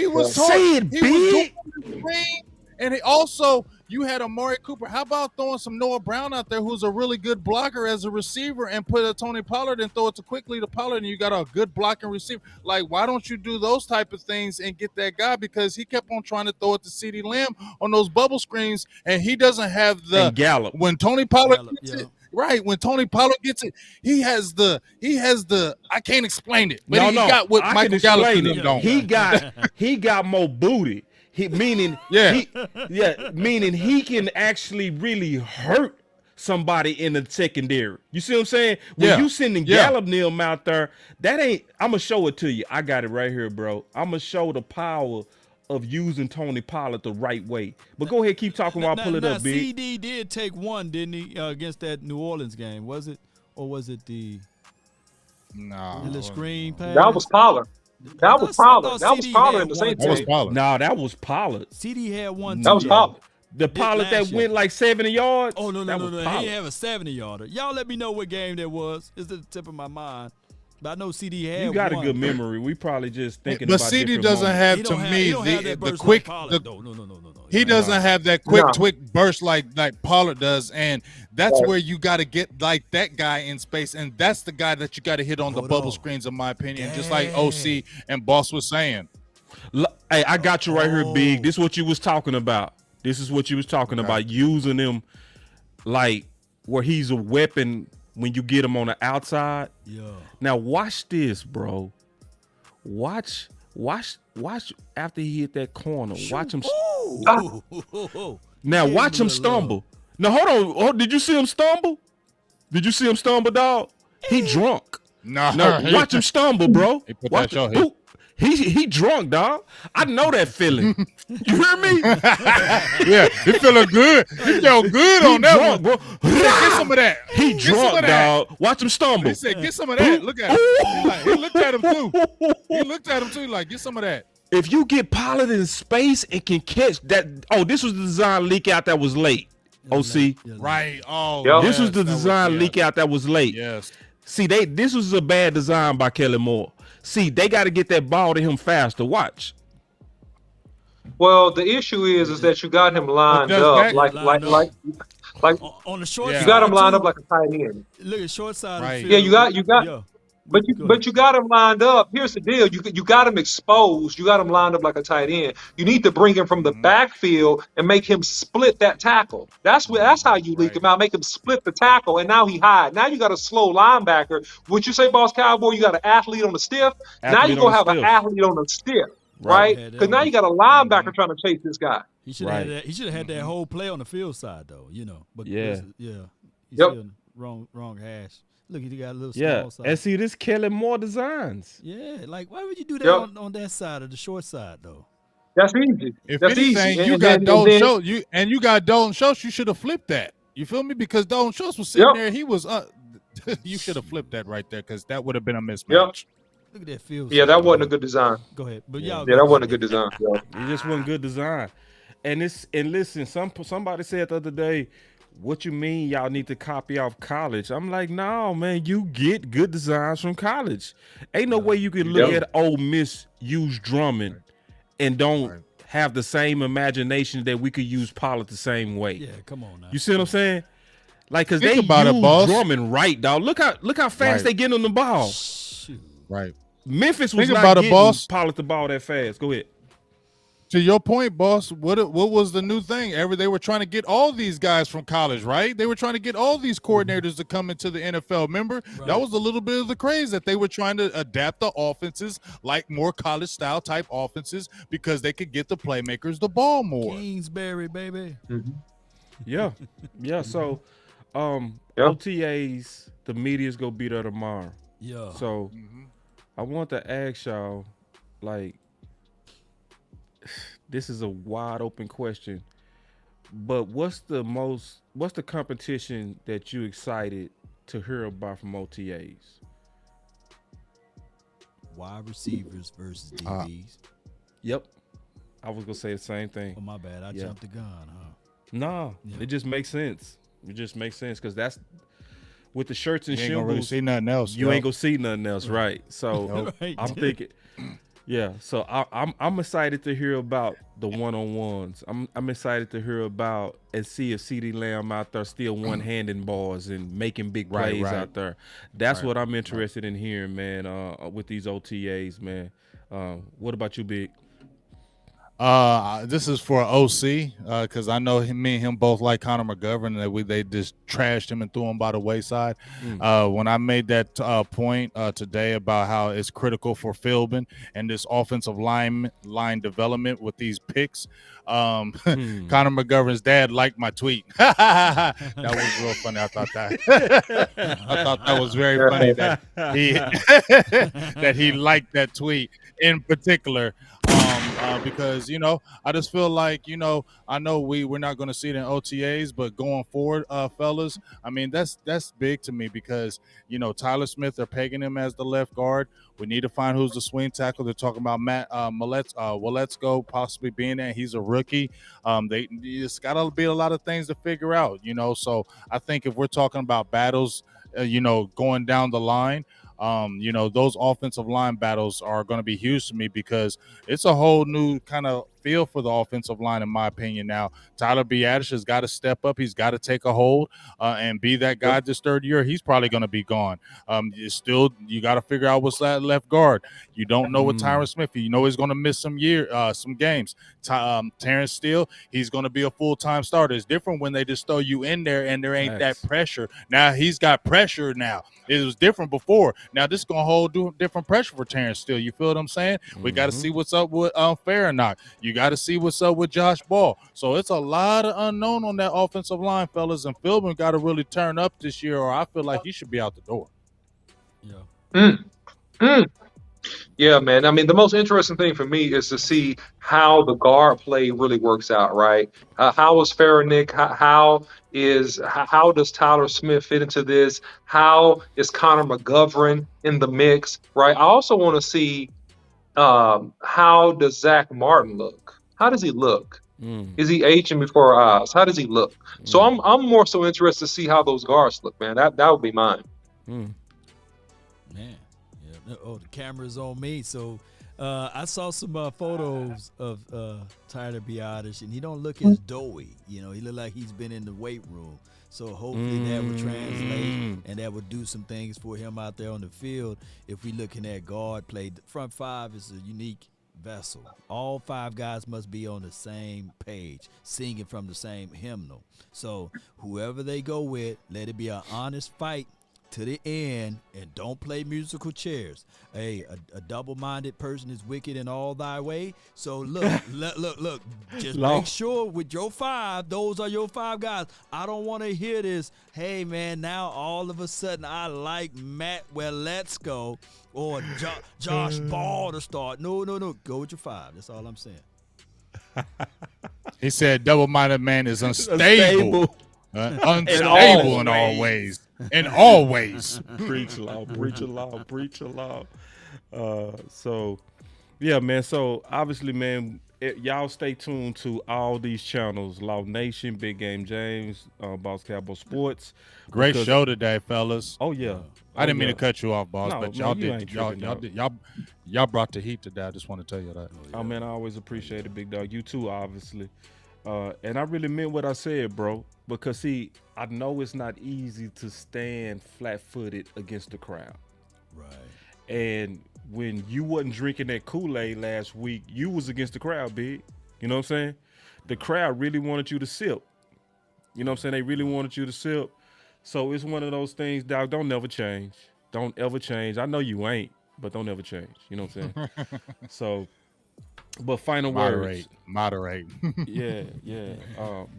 was doing the screen, and he also You had Amari Cooper. How about throwing some Noah Brown out there, who's a really good blocker as a receiver, and put a Tony Pollard and throw it quickly to Pollard, and you got a good blocking receiver? Like, why don't you do those type of things and get that guy? Because he kept on trying to throw it to CeeDee Lamb on those bubble screens, and he doesn't have the And Gallup. when Tony Pollard gets it. Right, when Tony Pollard gets it, he has the I can't explain it, but he got what Michael Gallup don't. He got more booty. Meaning he can actually really hurt somebody in the secondary. You see what I'm saying? When you sending Gallup Neal out there, that ain't. I'm gonna show it to you. I got it right here, bro. I'm gonna show the power of using Tony Pollard the right way. But go ahead, keep talking while I pull it up, Big. CD did take one, didn't he, against that New Orleans game? Was it, or was it the screen pass? That was Pollard. That was Pollard. That was Pollard in the same team. No, that was Pollard. CD had one. That was Pollard. The Pollard that went like 70 yards. Oh no! He He didn't have a 70-yarder. Y'all let me know what game that was. It's at the tip of my mind. But I know CD had. You got one. a good memory. We probably just thinking. But about CD doesn't have the quick. He doesn't have that quick burst like Pollard does, and that's where you got to get like that guy in space, and that's the guy that you got to hit on the bubble screens, in my opinion. Just like OC and Boss was saying. Hey, I got you right here, Big. This is what you was talking about. Using him like where he's a weapon. When you get him on the outside, Now watch this, bro. Watch after he hit that corner. Watch him. Now watch him stumble. Now hold on. Oh, did you see him stumble? Dog? He drunk. No. Watch him stumble, bro. He put that show here. He drunk, dog. I know that feeling. You hear me? Yeah, he feeling good. He felt good on that drunk, one, bro. Get some of that. He drunk, dog. Watch him stumble. He said, "Get some of that." Look at him. He looked at him too. Like, get some of that. If you get Pollard in space and can catch that, this was the design leak out that was late. OC, right? This was the design leak out that was late. Yes. See, this was a bad design by Kellen Moore. See, they got to get that ball to him faster. Watch. Well, the issue is that you got him lined up like on the short side. You got him lined up like a tight end. Look at short side. Right. Yeah, you got. But you got him lined up. Here's the deal: you got him exposed. You got him lined up like a tight end. You need to bring him from the backfield and make him split that tackle. That's how you leak him out. Make him split the tackle, and now he hide. Now you got a slow linebacker. Would you say, Boss Cowboy? You got an athlete on the stiff. Now you're gonna have an athlete on the stiff, right? Because now you got a linebacker trying to chase this guy. He should have had that. He should have had that whole play on the field side, though. But He's wrong hash. Look, he got a little small side. And see, this Kellen Moore designs. Yeah, like why would you do that on that side or the short side though? That's easy. If anything, you got Dalton Schultz. You got Dalton Schultz. You should have flipped that. You feel me? Because Dalton Schultz was sitting there. He was. You should have flipped that right there because that would have been a mismatch. Look at that field. Yeah, that wasn't a good design. Go ahead, but that wasn't a good design. It just wasn't good design. And listen, somebody said the other day, what you mean y'all need to copy off college? I'm like, no, man, you get good designs from college. Ain't no way you can look at Ole Miss use Drummond and don't have the same imagination that we could use Pollard the same way. Yeah, come on now. You see what I'm saying? Like, because they use Drummond right, dog. Look how fast they get on the ball. Shoot. Right. Memphis was not getting Pollard the ball that fast. Go ahead. To your point, boss, what was the new thing? They were trying to get all these guys from college, right? They were trying to get all these coordinators to come into the NFL. Remember, that was a little bit of the craze that they were trying to adapt the offenses like more college-style type offenses because they could get the playmakers the ball more. Kingsbury, baby. Mm-hmm. Yeah. So, OTAs, the media's gonna be there tomorrow. Yeah. So, I want to ask y'all, like, this is a wide open question, but what's the competition that you excited to hear about from OTAs? Wide receivers versus DBs. Yep. I was gonna say the same thing. Oh, my bad. I jumped the gun, huh? No, it just makes sense. Because that's with the shirts and you ain't symbols. gonna really see nothing else. You ain't gonna see nothing else, right? So I'm thinking. Yeah, so I'm excited to hear about the one-on-ones. I'm excited to hear about and see if CeeDee Lamb out there still one-handing balls and making big plays out there. That's what I'm interested in hearing, man. With these OTAs, man. What about you, Big? This is for OC because I know me and him both like Connor McGovern, and they just trashed him and threw him by the wayside. When I made that point today about how it's critical for Philbin and this offensive line development with these picks, Connor McGovern's dad liked my tweet. That was real funny. I thought that was very funny that he that he liked that tweet in particular. Because I just feel like I know we're not going to see it in OTAs, but going forward, fellas, I mean that's big to me because Tyler Smith, they're pegging him as the left guard. We need to find who's the swing tackle. They're talking about Matt Waletzko possibly being there. He's a rookie. It's got to be a lot of things to figure out. So I think if we're talking about battles, going down the line. Those offensive line battles are going to be huge to me because it's a whole new kind of feel for the offensive line, in my opinion. Now, Tyler Biadasz has got to step up. He's got to take a hold and be that guy this third year. He's probably going to be gone. You got to figure out what's that left guard. You don't know what Tyron Smith. You know he's going to miss some games. Terrence Steele, he's going to be a full-time starter. It's different when they just throw you in there and there ain't that pressure. Now he's got pressure now. It was different before. Now this is going to hold different pressure for Terrence Steele. You feel what I'm saying? We got to see what's up with Farrakhan. You got to see what's up with Josh Ball. So it's a lot of unknown on that offensive line, fellas, and Philbin got to really turn up this year, or I feel like he should be out the door. Yeah, man. I mean, the most interesting thing for me is to see how the guard play really works out, right? How is Farrakhan? How does Tyler Smith fit into this? How is Connor McGovern in the mix, right? I also want to see how does Zach Martin look? How does he look? Is he aging before our eyes? How does he look? So I'm more so interested to see how those guards look, man. That would be mine. Man, yeah. Oh, the camera's on me. So I saw some photos of Tyler Biadasz, and he don't look as doughy. He look like he's been in the weight room. So hopefully that would translate and that would do some things for him out there on the field. If we looking at guard play, the front five is a unique vessel. All five guys must be on the same page, singing from the same hymnal. So whoever they go with, let it be an honest fight to the end, and don't play musical chairs. Hey, a double-minded person is wicked in all thy way. So look, look. Just make sure with your five, those are your five guys. I don't want to hear this. Hey, man, now all of a sudden I like Matt Waletzko or Josh Ball to start. No. Go with your five. That's all I'm saying. He said double-minded man is unstable. Unstable in all ways. In all ways. Preach loud, preach aloud, preach aloud. So, yeah, man. So, obviously, man, y'all stay tuned to all these channels. Law Nation, Big Game James, Boss Cowboy Sports. Great show today, fellas. Oh, yeah. I didn't mean to cut you off, boss, but y'all did. Y'all brought the heat today. I just want to tell you that. Oh, man, I always appreciate it, big dog. You too, obviously. And I really meant what I said, bro. Because, see, I know it's not easy to stand flat-footed against the crowd. Right. And when you wasn't drinking that Kool-Aid last week, you was against the crowd, big. You know what I'm saying? The crowd really wanted you to sip. You know what I'm saying? They really wanted you to sip. So it's one of those things, dog, don't never change. Don't ever change. I know you ain't, but don't ever change. You know what I'm saying? So, but final words. Moderate. Yeah.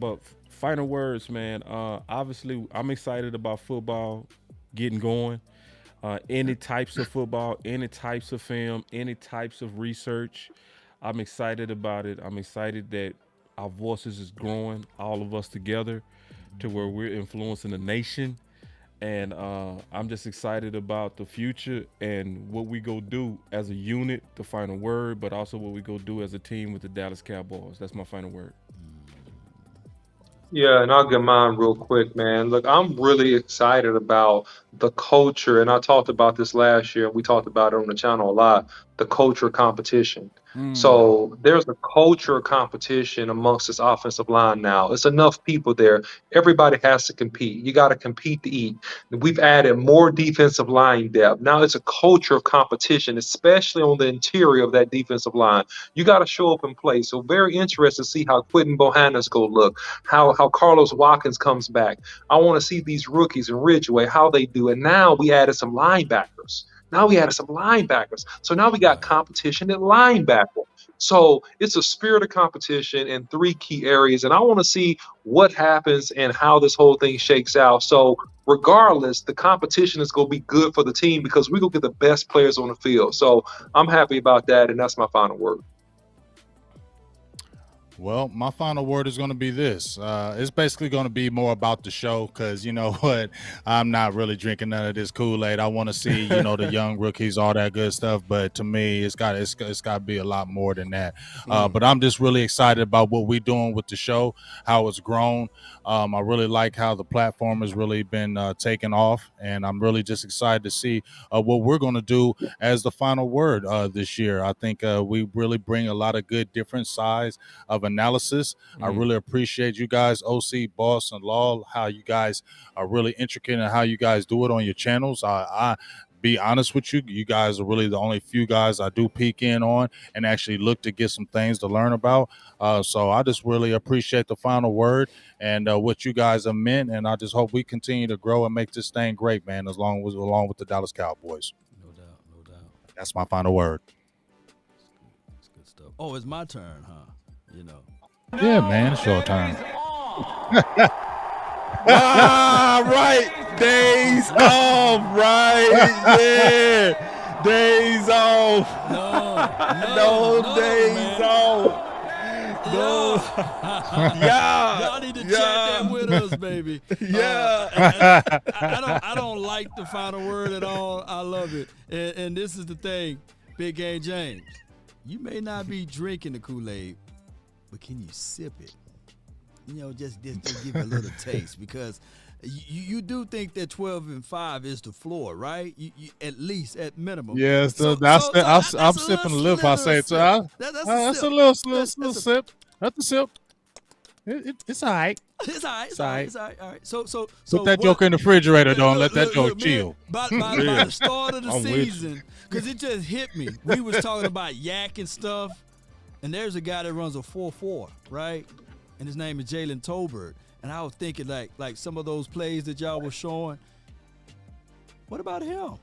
But final words, man. Obviously, I'm excited about football getting going. Any types of football, any types of film, any types of research. I'm excited about it. I'm excited that our voices is growing, all of us together, to where we're influencing the nation. And I'm just excited about the future and what we go do as a unit, the final word, but also what we go do as a team with the Dallas Cowboys. That's my final word. Yeah, and I'll get mine real quick, man. Look, I'm really excited about the culture, and I talked about this last year, and we talked about it on the channel a lot, the culture competition. So there's a culture competition amongst this offensive line now. It's enough people there. Everybody has to compete. You got to compete to eat. We've added more defensive line depth. Now it's a culture of competition, especially on the interior of that defensive line. You got to show up and play. So very interested to see how Quentin Bohanna's go look, how Carlos Watkins comes back. I want to see these rookies in Ridgeway, how they do. And now we added some linebackers. So now we got competition at linebacker. So it's a spirit of competition in three key areas. And I want to see what happens and how this whole thing shakes out. So regardless, the competition is going to be good for the team because we're going to get the best players on the field. So I'm happy about that. And that's my final word. Well, my final word is going to be this. It's basically going to be more about the show because, you know what, I'm not really drinking none of this Kool-Aid. I want to see, you know, the young rookies, all that good stuff. But to me, it's got to be a lot more than that. But I'm just really excited about what we're doing with the show, how it's grown. I really like how the platform has really been taken off. And I'm really just excited to see what we're going to do as the final word this year. I think we really bring a lot of good different sides of analysis. I really appreciate you guys, OC, Boss, and Law, how you guys are really intricate and how you guys do it on your channels. I be honest with you, you guys are really the only few guys I do peek in on and actually look to get some things to learn about. So I just really appreciate the final word and what you guys have meant, and I just hope we continue to grow and make this thing great, man, along with the Dallas Cowboys. No doubt. That's my final word. That's good stuff. Oh, it's my turn, huh? You know. Yeah, man, it's your turn. Right. Days off, right? Yeah. Days off. No days man. off. No. Yeah. Y'all need to check that with us, baby. Yeah. I don't like the final word at all. I love it. And this is the thing, Big Game James. You may not be drinking the Kool-Aid, but can you sip it? You know, just give it a little taste, because you do think that 12-5 is the floor, right? You at least at minimum. Yeah, I'm sipping a little. I say it's that's a little sip. That's a sip. It's all right. It's all right. It's all right. So put that joke in the refrigerator, though, and let that joke chill. By the start of the season, because it just hit me. We was talking about yak and stuff, and there's a guy that runs a 4.4, right? And his name is Jalen Tolbert. And I was thinking, like some of those plays that y'all were showing, what about him?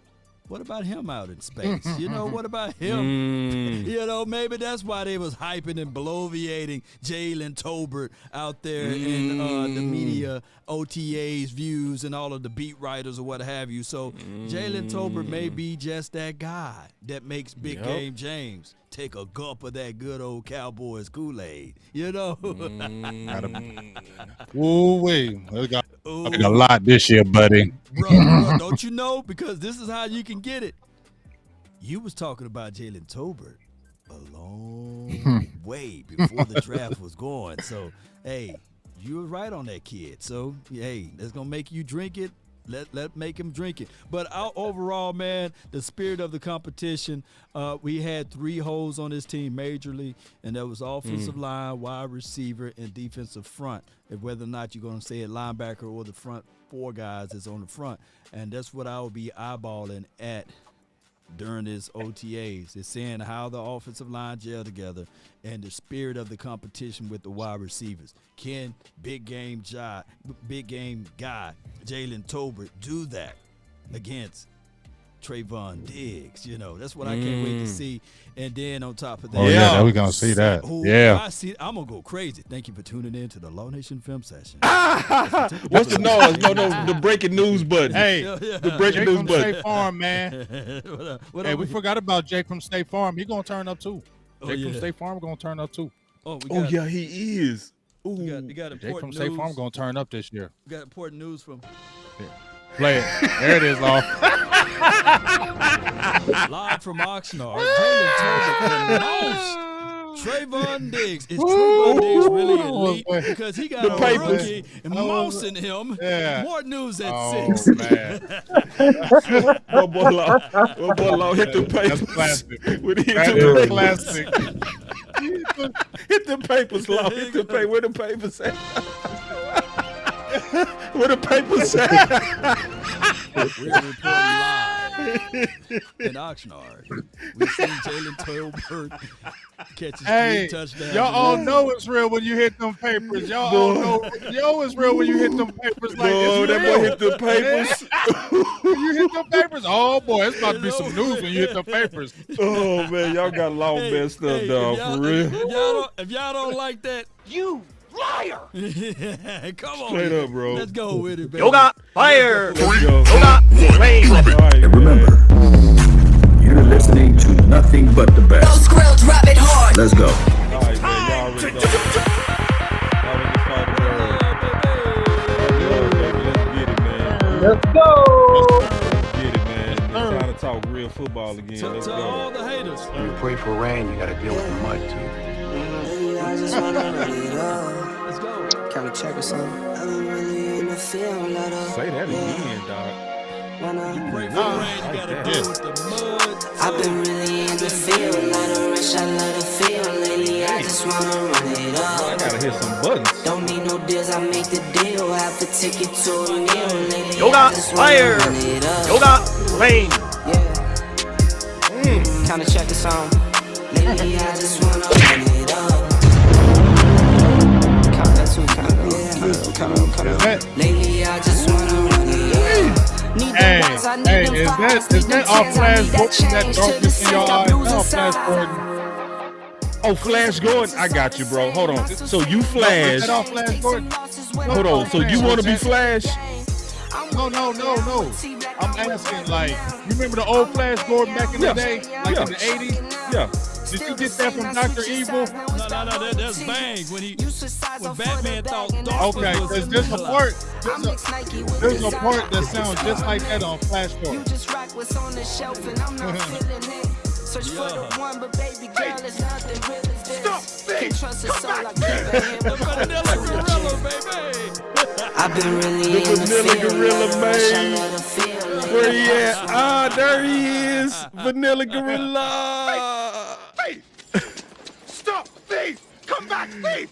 What about him out in space? You know, what about him? You know, maybe that's why they was hyping and bloviating Jalen Tolbert out there in the media, OTAs, views, and all of the beat writers or what have you. So Jalen Tolbert may be just that guy that makes Big Game James take a gulp of that good old Cowboys Kool-Aid, you know? Ooh-wee. We got a lot this year, buddy. Bro, don't you know? Because this is how you can get it. You was talking about Jalen Tolbert a long way before the draft was going. So, hey, you were right on that kid. So, hey, that's going to make you drink it. Let make him drink it. But overall, man, the spirit of the competition, we had 3 holes on this team majorly, and that was offensive line, wide receiver, and defensive front. If whether or not you're going to say it linebacker or the front 4 guys is on the front. And that's what I will be eyeballing at during this OTAs. It's saying how the offensive line gel together and the spirit of the competition with the wide receivers. Can big game guy Jalen Tolbert do that against Trayvon Diggs? You know, that's what I can't wait to see. And then on top of that, we're gonna see that. I'm gonna go crazy. Thank you for tuning in to the Law Nation Film Session. What's the noise? No, the breaking news button. Hey, the breaking Jake news from button. State Farm, man. Hey, we forgot about Jake from State Farm. He gonna turn up too. Jake from State Farm gonna turn up too. Yeah, he is. Ooh. You got Jake from State Farm gonna turn up this year. We got important news from. Play it. There it is, Law. Live from Oxnard, Jalen Tolbert, the most Trayvon Diggs. Is Trayvon Diggs really elite? Because he got The a papers. rookie and mousing him. Yeah. More news at Oh 6. man, One boy law hit the papers. that's classic. When he hit That the is papers. classic. Hit the papers, law. Hit the paper. Where the papers at? Where the papers at? We're reporting live in Oxnard. We've seen Jalen Tolbert catch his 3 touchdowns. Y'all all know it's real when you hit them papers. Y'all all know it's real when you hit them papers. Like Boy, that boy hit the papers. When you hit them papers, oh boy, it's about to be some news when you hit them papers. Oh man, y'all got law messed up, dog. For real. If y'all don't like that, You liar! come on. Straight up, bro. Let's go with it, baby. Yoga, fire! Let's go. Yoga, flame! All right, And remember, you're listening to nothing but the best. Squirrel, drop it hard. Let's go. All right, man. Y'all already know. Y'all already fight the word. Let's get it, man. Let's go. Let's get it, man. It's time to talk real football again. Let's To all go. the haters. You pray for rain, you got to deal with the mud too. I just wanna run it up. Let's go. Kinda check or something. I've been really in the field, let up. Say that again, dog. Pray for rain, you gotta deal with the mud. I've been really in the field, let her rush, I let her feel. Lately, I just wanna run it I up. gotta hit some buttons. Don't need no deals, I make the deal. Have to take it to a meal. Lately, Yoga, I just wanna fire! run it up. Yoga, flame! Yeah. Kinda check the song. Lately, I just wanna run it up. Count that too, count it. Lately, I just wanna run it up. Need the Hey, rise, I need hey, them is fires, that need them off tens, I Flash need that Gordon, that change to the darkness in your center, eyes? blues Off inside. Flash Gordon. Oh, Flash Gordon. I got you, bro. Hold on. So you Flash. That off Flash Gordon. Hold on. So you want to be Flash? No. I'm asking, like, you remember the old Flash Gordon back in the day, like in the 80s? Yeah. Did you get that from Dr. Evil? No, that's Bang. When Batman thought darkness Okay, was because in there's the a light. part, there's a part that sounds just like that on Flash Gordon. Just rock what's on the shelf and I'm not feeling it. Search for the one, but baby girl, it's nothing real as this. Can't trust a soul, I keep it Vanilla Gorilla, baby. I've been really The in the Vanilla field, Gorilla, let her rush, I let her feel. Where he at? Ah, there he is. Vanilla Gorilla. Stop, thief! Come back, thief!